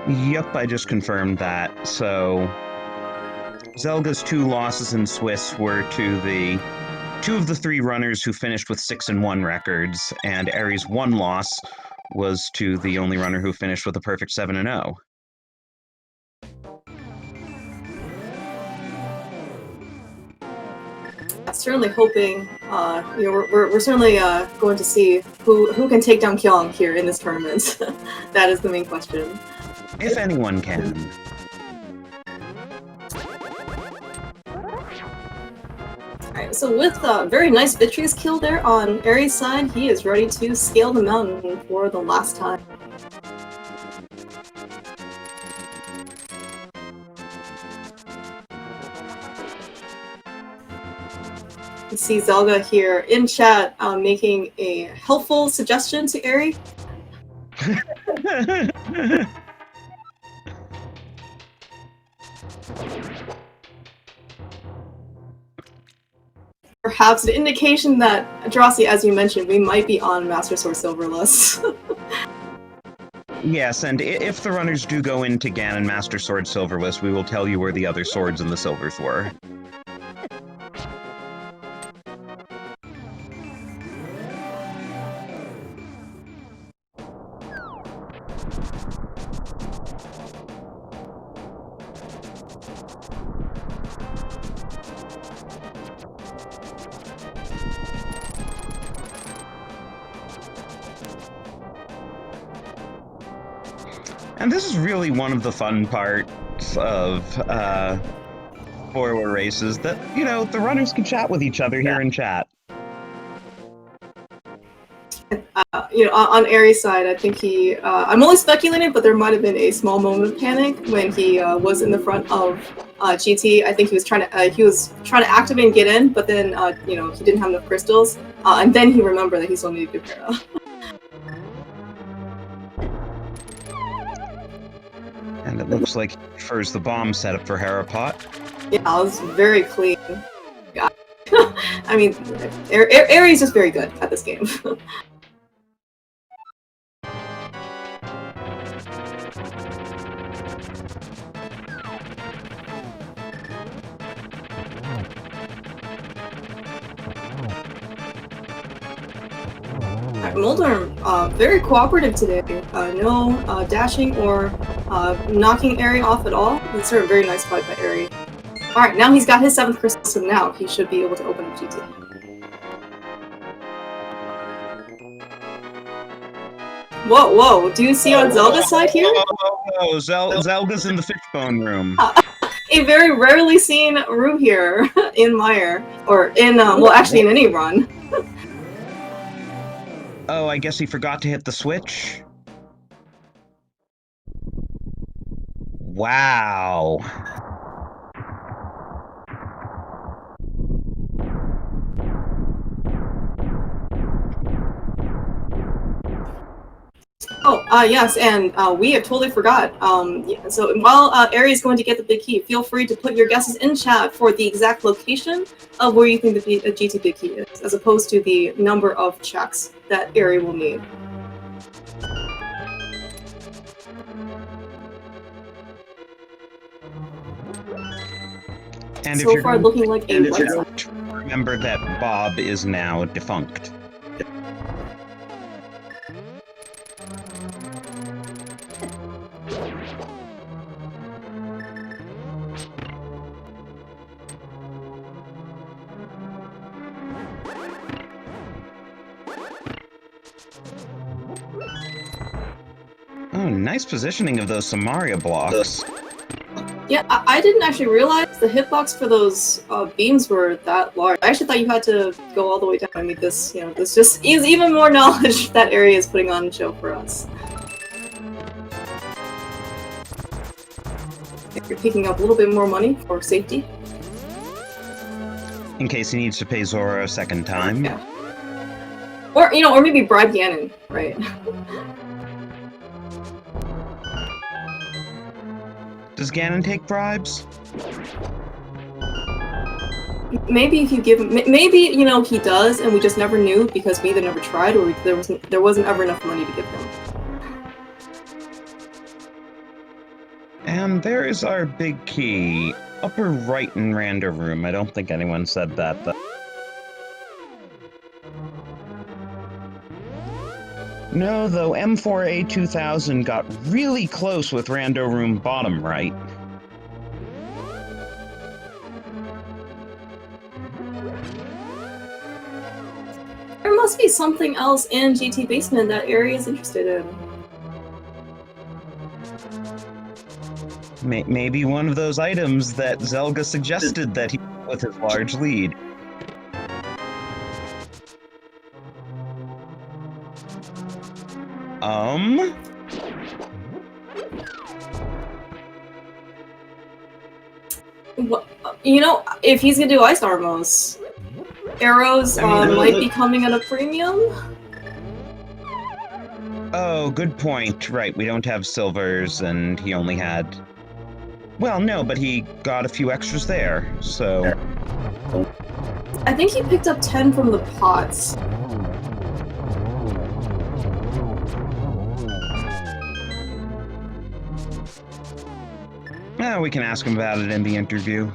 Yep, I just confirmed that. So, Zelga's two losses in Swiss were to the two of the three runners who finished with 6-1 records, and Eri's one loss was to the only runner who finished with a perfect 7-0. Certainly hoping, you know, we're certainly going to see who can take down Kyong here in this tournament. That is the main question. If anyone can. Alright, so with a very nice Vitreous kill there on Eri's side, he is ready to scale the mountain for the last time. You see Zelga here in chat making a helpful suggestion to Eri. Perhaps an indication that, Drossi, as you mentioned, we might be on Master Sword Silverless. Yes, and if the runners do go into Ganon Master Sword Silverless, we will tell you where the other swords and the silvers were. And this is really one of the fun parts of four-wheel races, that, you know, the runners can chat with each other here in chat. You know, on Eri's side, I think he, I'm only speculating, but there might have been a small moment of panic when he was in the front of GT. I think he was trying to activate and get in, but then, you know, he didn't have enough crystals, and then he remembered that he still needed to para. And it looks like he prefers the bomb setup for Harapot. Yeah, it was very clean. Yeah. I mean, Aries is very good at this game. Mulder, very cooperative today. No dashing or knocking Eri off at all. It's a very nice fight by Eri. Alright, now he's got his 7th crystal, so now he should be able to open up GT. Whoa, whoa, do you see on Zelda's side here? Whoa. Zelda's in the fishbone room. A very rarely seen room here in Mire. Or in, well, actually in any run. Oh, I guess he forgot to hit the switch? Wow. Oh, yes, and we have totally forgot. Yeah, so while Ari is going to get the big key, feel free to put your guesses in chat for the exact location of where you think the GT big key is, as opposed to the number of checks that Ari will need. And so far, looking like a website. Remember that Bob is now defunct. Oh, nice positioning of those Samaria blocks. Yeah, I didn't actually realize the hitbox for those beams were that large. I actually thought you had to go all the way down. I mean, this, you know, this just is even more knowledge that area is putting on show for us. You're picking up a little bit more money for safety. In case he needs to pay Zora a second time. Yeah. Or, you know, or maybe bribe Ganon, right? Does Ganon take bribes? Maybe if you give him, maybe, you know, he does, and we just never knew because we either never tried or there wasn't ever enough money to give him. And there is our big key. Upper right in Rando room. I don't think anyone said that, though. No, though M4A2000 got really close with Rando room bottom right. There must be something else in GT Basement that Ari is interested in. Maybe one of those items that Zelda suggested that he with his large lead. You know, if he's gonna do Ice Armos, arrows might be coming at a premium? Oh, good point. Right, we don't have silvers, and he only had... Well, no, but he got a few extras there, so... I think he picked up 10 from the pots. We can ask him about it in the interview.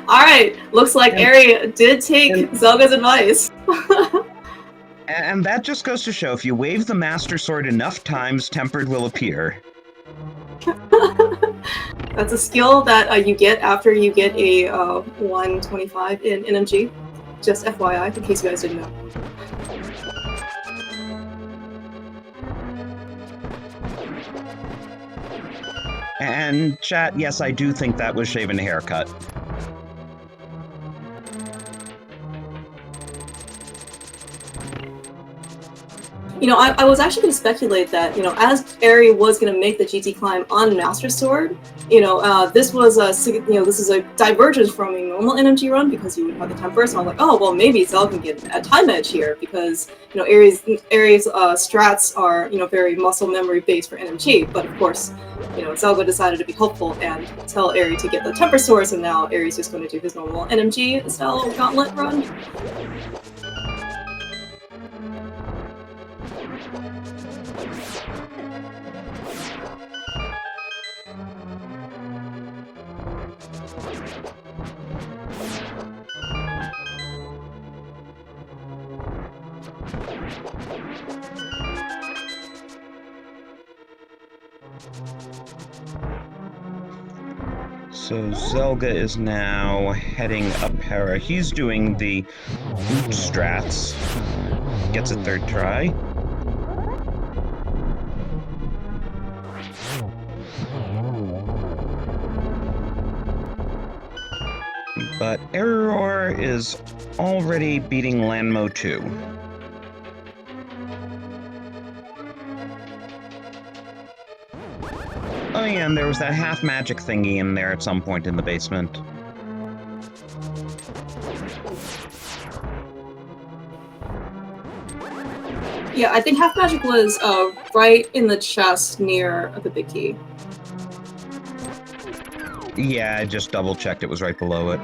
Alright, looks like Ari did take Zelga's advice. And that just goes to show, if you wave the Master Sword enough times, Tempered will appear. That's a skill that you get after you get a 125 in NMG. Just FYI, in case you guys didn't know. And chat, yes, I do think that was shaven a haircut. You know, I was actually going to speculate that, you know, as Eri was going to make the GT climb on Master Sword, you know, this was this is a divergence from a normal NMG run because you would have the temper. So I'm like, oh well, maybe Zelda can get a time edge here because you know Eri's strats are very muscle memory based for NMG, but of course, you know, Zelda decided to be helpful and tell Eri to get the temper sword. So now Eri's just going to do his normal NMG style gauntlet run. So Zelda is now heading up Hera. He's doing the boot strats. Gets a third try. But Eriror is already beating Lanmo 2. Oh yeah, and there was that half magic thingy in there at some point in the basement. Yeah, I think half magic was right in the chest near the big key. Yeah, I just double checked, it was right below it.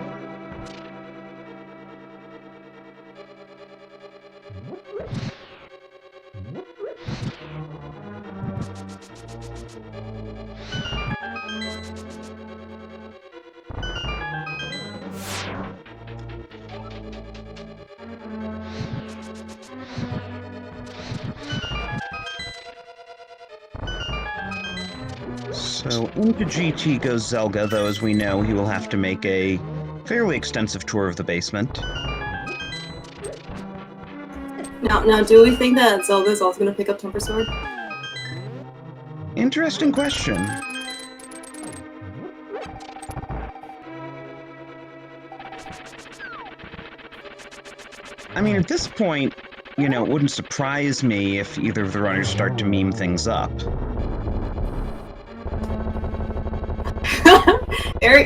So into GT goes Zelda, though as we know he will have to make a fairly extensive tour of the basement. Now, do we think that Zelda is also going to pick up Temper Sword? Interesting question. I mean, at this point, you know, it wouldn't surprise me if either of the runners start to meme things up.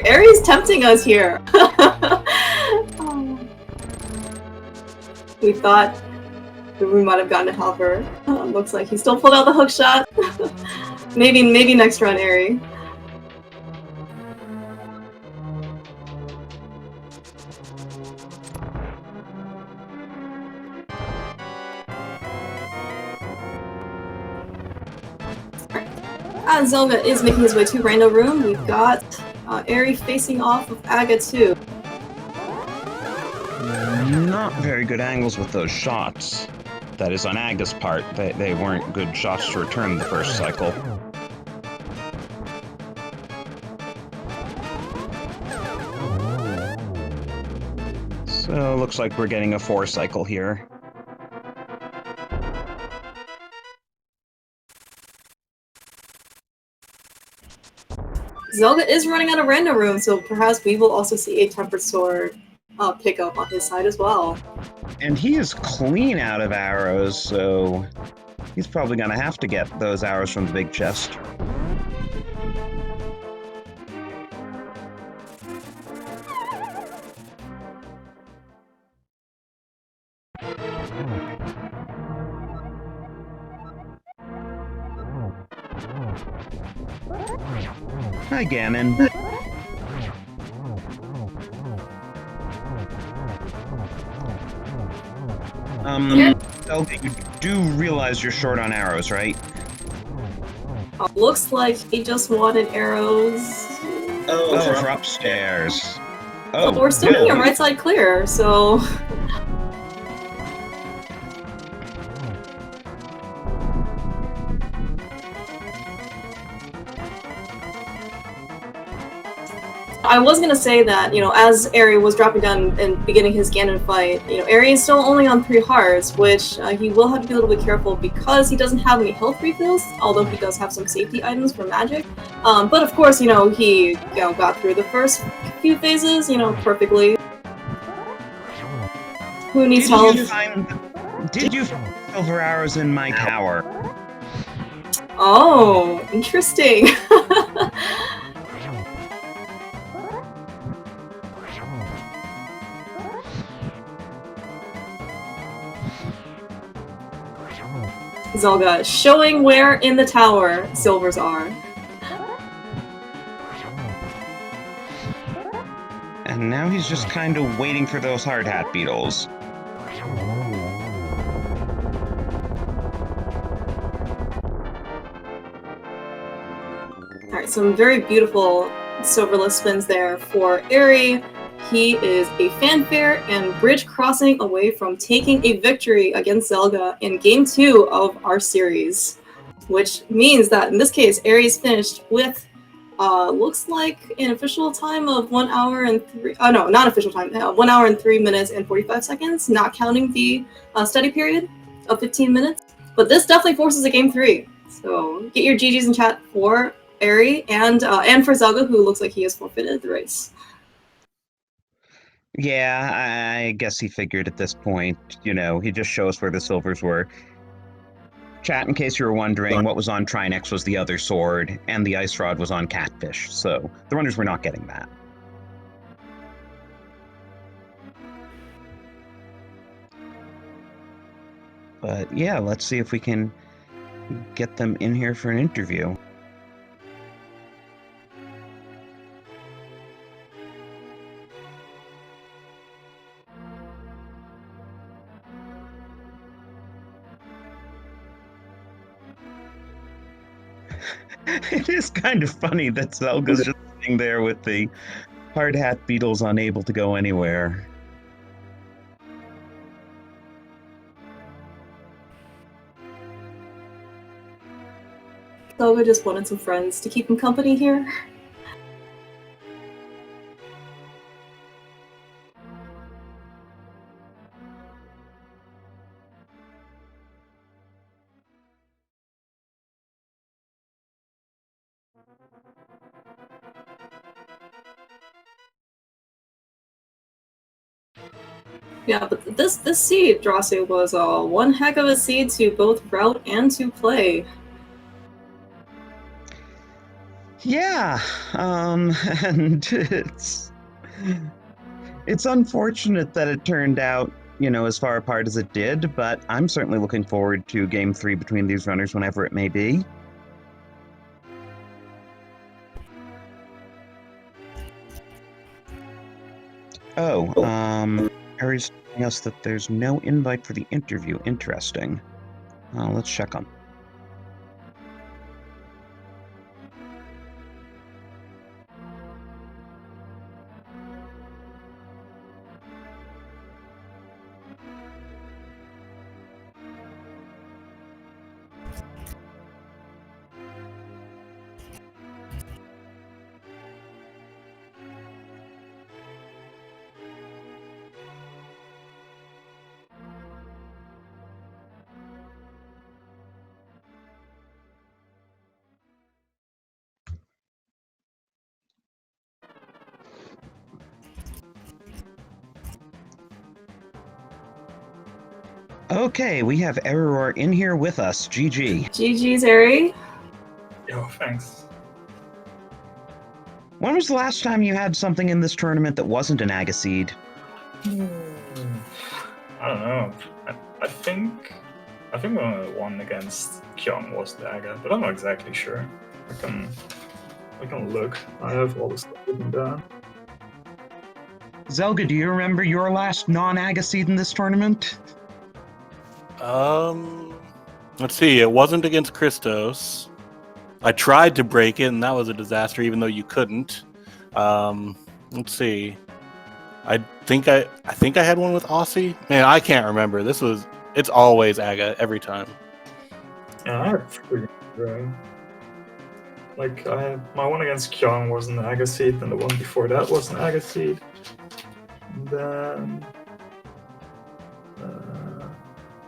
Eri's tempting us here. We thought we might have gotten to help her. Looks like he still pulled out the hook shot. maybe next run, Eri. As Zelda is making his way to Rando Room, we've got Eri facing off with Aga 2. Not very good angles with those shots. That is on Aga's part. They weren't good shots to return the first cycle. So looks like we're getting a 4 cycle here. Zelda is running out of Rando Room, so perhaps we will also see a Tempered Sword pick up on his side as well. And he is clean out of arrows, so he's probably going to have to get those arrows from the big chest. Hi, Ganon. Zelda, you do realize you're short on arrows, right? Looks like he just wanted arrows. Oh, for upstairs. Oh, but we're still getting a right side clear, so... I was gonna say that, you know, as Eri was dropping down and beginning his Ganon fight, you know, Eri is still only on 3 hearts, which he will have to be a little bit careful because he doesn't have any health refills, although he does have some safety items for magic. But of course, you know, he got through the first few phases, you know, perfectly. Who needs help? Did you silver arrows in my tower. Oh, interesting. Zelga showing where in the tower silvers are. And now he's just kind of waiting for those hard hat beetles. Alright, some very beautiful silverless spins there for Eri. He is a fanfare and bridge crossing away from taking a victory against Zelda in Game 2 of our series. Which means that in this case, Eri's finished with looks like an official time of 1 hour and 3. Oh no, not official time. 1 hour and 3 minutes and 45 seconds, not counting the study period of 15 minutes. But this definitely forces a Game 3. So get your GGs in chat for Eri and for Zelda, who looks like he has forfeited the race. Yeah, I guess he figured at this point, you know, he just shows where the silvers were. Chat, in case you were wondering, what was on Trinex was the other sword, and the ice rod was on Catfish, so the runners were not getting that. But yeah, let's see if we can get them in here for an interview. It is kind of funny that Zelga's just sitting there with the hard hat beetles unable to go anywhere. Zelda just wanted some friends to keep him company here. Yeah, but this seed, Drasu, was one heck of a seed to both route and to play. Yeah, and it's unfortunate that it turned out, you know, as far apart as it did, but I'm certainly looking forward to Game 3 between these runners whenever it may be. Oh, Harry's telling us that there's no invite for the interview. Interesting. Let's check on. Okay, we have Eriror in here with us. GG. GG's, Eri. Yo, thanks. When was the last time you had something in this tournament that wasn't an Agaseed? I don't know. I think when I won against Kyung was the Aga, but I'm not exactly sure. I can look. I have all the stuff written down. Zelga, do you remember your last non-Agaseed in this tournament? Let's see. It wasn't against Christos. I tried to break it, and that was a disaster, even though you couldn't. Let's see. I think I had one with Aussie. Man, I can't remember. It's always Aga every time. Yeah, I had three. Like my one against Kyung was an Aga seed, and the one before that was an Aga seed. And then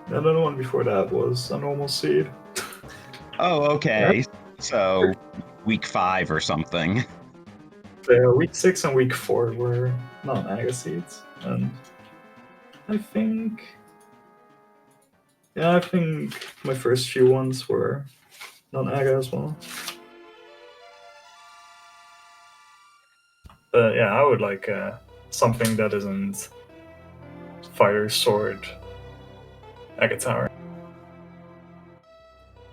the other one before that was a normal seed. Oh, okay. So, week 5 or something. Week 6 and week 4 were non-Aga seeds, and I think Yeah, I think my first few ones were non-aga as well. But yeah, I would like something that isn't fire, sword, aga tower.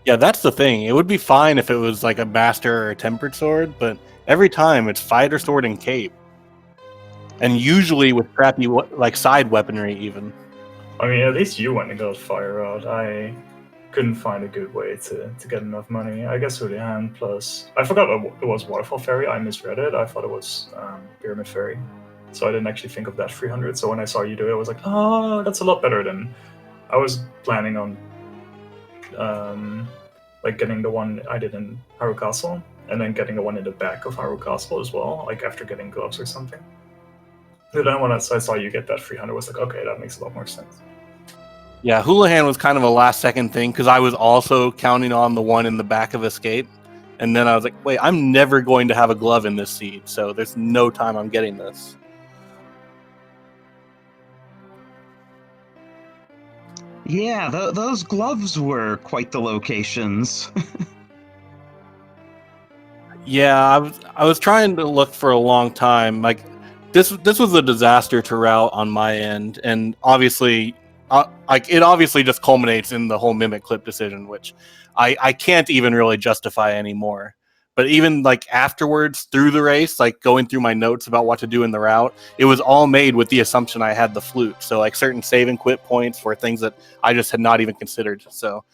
Yeah, that's the thing. It would be fine if it was like a master or a tempered sword, but every time it's fighter sword and cape, and usually with crappy like side weaponry even. I mean, at least you went and got fire out. I couldn't find a good way to get enough money. I guess with the hand plus, I forgot it was Waterfall Fairy. I misread it. I thought it was Pyramid Fairy, so I didn't actually think of that 300. So when I saw you do it, I was like, oh, that's a lot better than I was planning on. Like getting the one I did in Haru Castle, and then getting the one in the back of Haru Castle as well, like after getting gloves or something. But then when I saw you get that 300, I was like, okay, that makes a lot more sense. Yeah, Houlihan was kind of a last second thing because I was also counting on the one in the back of Escape. And then I was like, wait, I'm never going to have a glove in this seed, so there's no time I'm getting this. Yeah, those gloves were quite the locations. Yeah, I was trying to look for a long time. Like this was a disaster to route on my end, and obviously, like it obviously just culminates in the whole mimic clip decision, which I can't even really justify anymore. But even like afterwards through the race, like going through my notes about what to do in the route, it was all made with the assumption I had the flute. So like certain save and quit points were things that I just had not even considered. So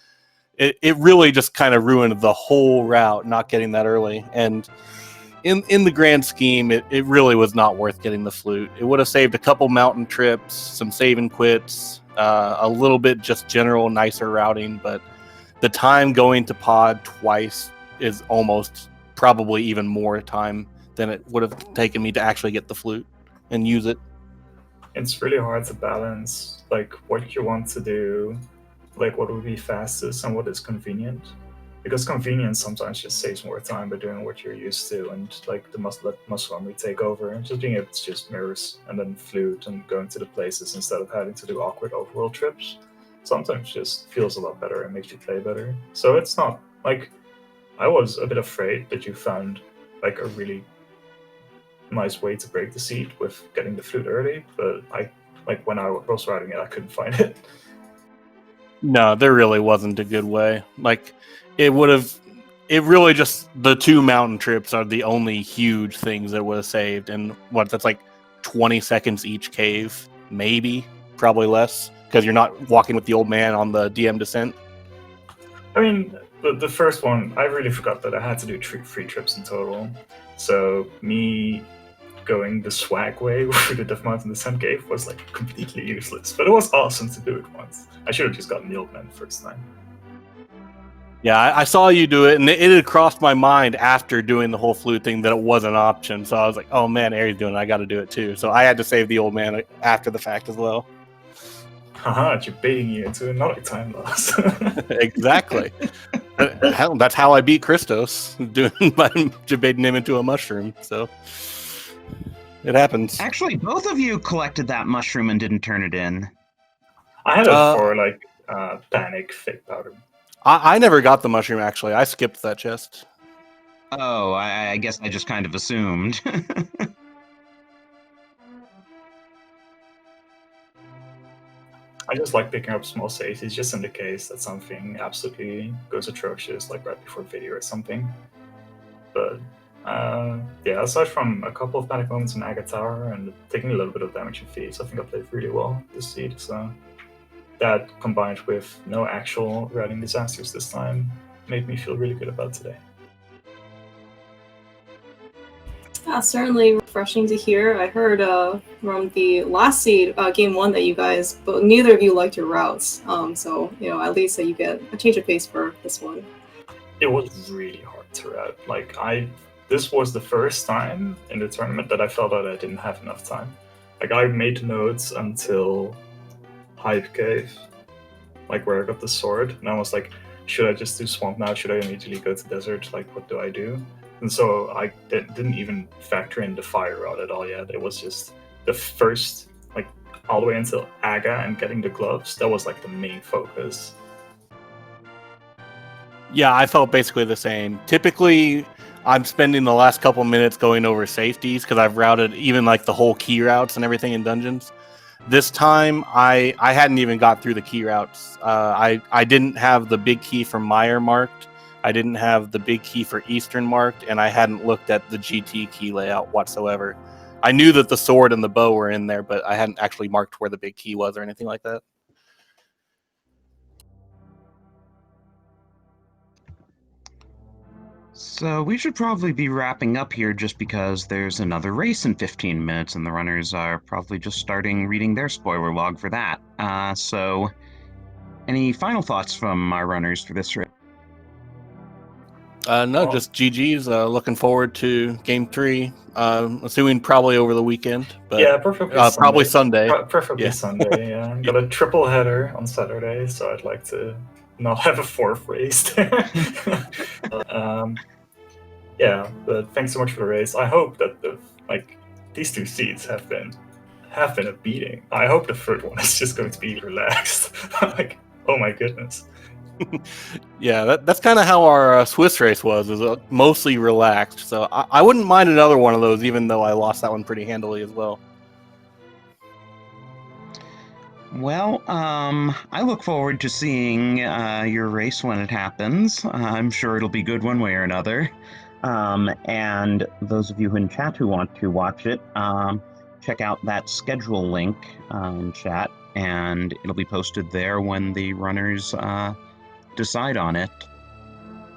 it really just kind of ruined the whole route not getting that early. And in the grand scheme, it really was not worth getting the flute. It would have saved a couple mountain trips, some save and quits, a little bit just general nicer routing, but the time going to pod twice is almost probably even more time than it would have taken me to actually get the flute and use it. It's really hard to balance like what you want to do, like what would be fastest and what is convenient, because convenience sometimes just saves more time by doing what you're used to, and like the muscle memory take over, and just being able to just mirrors and then flute and going to the places instead of having to do awkward overworld trips sometimes just feels a lot better and makes you play better. So it's not like I was a bit afraid that you found like a really nice way to break the seed with getting the flute early, but I like when I was writing it, I couldn't find it. No, there really wasn't a good way. Like it really just the two mountain trips are the only huge things that would have saved, and that's like 20 seconds each cave, maybe, probably less, because you're not walking with the old man on the DM descent. I mean, the first one, I really forgot that I had to do three trips in total. So me going the swag way with the Death Mountain Descent cave was like completely useless. But it was awesome to do it once. I should have just gotten the old man the first time. Yeah, I saw you do it, and it had crossed my mind after doing the whole flute thing that it was an option. So I was like, oh man, Aries doing it, I got to do it too. So I had to save the old man after the fact as well. Haha, you're baiting you into another time loss. Exactly. Hell, that's how I beat Christos, by baiting him into a mushroom. So it happens. Actually, both of you collected that mushroom and didn't turn it in. I had it for like panic fake powder. I never got the mushroom, actually. I skipped that chest. Oh, I guess I just kind of assumed. I just like picking up small safeties just in the case that something absolutely goes atrocious, like right before video or something. But yeah, aside from a couple of panic moments in Aga Tower and taking a little bit of damage in feeds, I think I played really well this seed. So that combined with no actual routing disasters this time made me feel really good about today. Yeah, certainly refreshing to hear. I heard from the last seed, game one, that you guys, but neither of you liked your routes. So, you know, at least that you get a change of pace for this one. It was really hard to route. Like this was the first time in the tournament that I felt that I didn't have enough time. Like I made notes until Hype Cave, like where I got the sword, and I was like, should I just do Swamp now? Should I immediately go to Desert? Like, what do I do? And so I didn't even factor in the fire route at all yet. It was just the first like all the way until Aga and getting the gloves, that was like the main focus. Yeah, I felt basically the same. Typically, I'm spending the last couple minutes going over safeties because I've routed even like the whole key routes and everything in dungeons. This time, I hadn't even got through the key routes. I didn't have the big key for Meyer marked. I didn't have the big key for Eastern marked, and I hadn't looked at the GT key layout whatsoever. I knew that the sword and the bow were in there, but I hadn't actually marked where the big key was or anything like that. So we should probably be wrapping up here just because there's another race in 15 minutes and the runners are probably just starting reading their spoiler log for that. So any final thoughts from our runners for this race? No, just GG's. Looking forward to Game 3. Assuming probably over the weekend, but Yeah, preferably probably Sunday. Preferably Yeah. Sunday. Yeah, got a triple header on Saturday, so I'd like to not have a fourth race there. Yeah, but thanks so much for the race. I hope that these two seeds have been a beating. I hope the third one is just going to be relaxed. Like, oh my goodness. Yeah, that's kind of how our Swiss race was, mostly relaxed. So I wouldn't mind another one of those, even though I lost that one pretty handily as well. Well, I look forward to seeing your race when it happens. I'm sure it'll be good one way or another. And those of you in chat who want to watch it, check out that schedule link in chat, and it'll be posted there when the runners decide on it.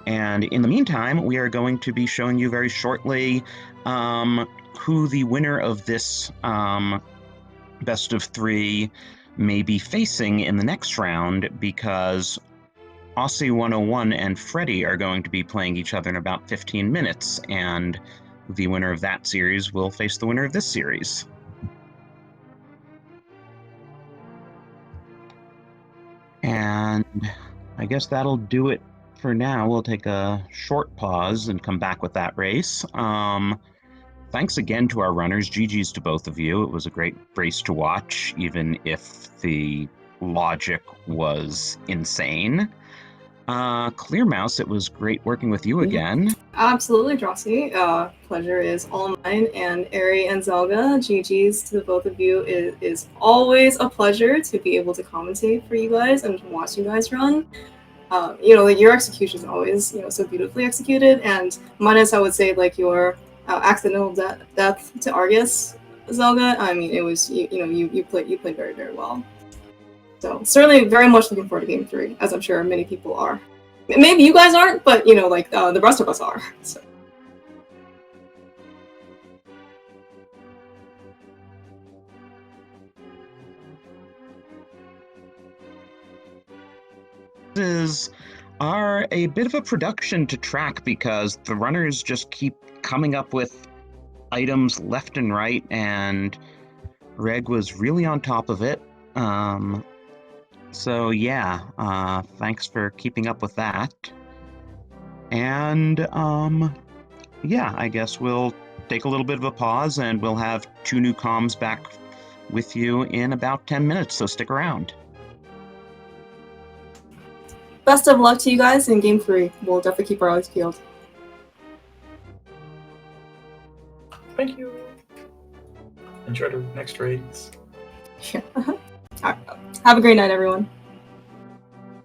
And in the meantime, we are going to be showing you very shortly who the winner of this best of 3 may be facing in the next round, because Aussie 101 and Freddy are going to be playing each other in about 15 minutes, and the winner of that series will face the winner of this series. And I guess that'll do it for now. We'll take a short pause and come back with that race. Thanks again to our runners. GG's to both of you. It was a great race to watch, even if the logic was insane. Clear Mouse, it was great working with you again. Absolutely, Drosy. Pleasure is all mine. And Eri and Zelga, GG's to the both of you. It is always a pleasure to be able to commentate for you guys and to watch you guys run. Your execution is always, so beautifully executed. And minus, I would say, like your accidental death to Argus, Zelga. I mean, it was you played very, very well. So certainly very much looking forward to Game 3, as I'm sure many people are. Maybe you guys aren't, but the rest of us are. So. Are a bit of a production to track because the runners just keep coming up with items left and right, and Reg was really on top of it. So yeah, thanks for keeping up with that. And yeah, I guess we'll take a little bit of a pause and we'll have 2 new comms back with you in about 10 minutes, so stick around. Best of luck to you guys in Game 3. We'll definitely keep our eyes peeled. Thank you. Enjoy the next race. Have a great night, everyone.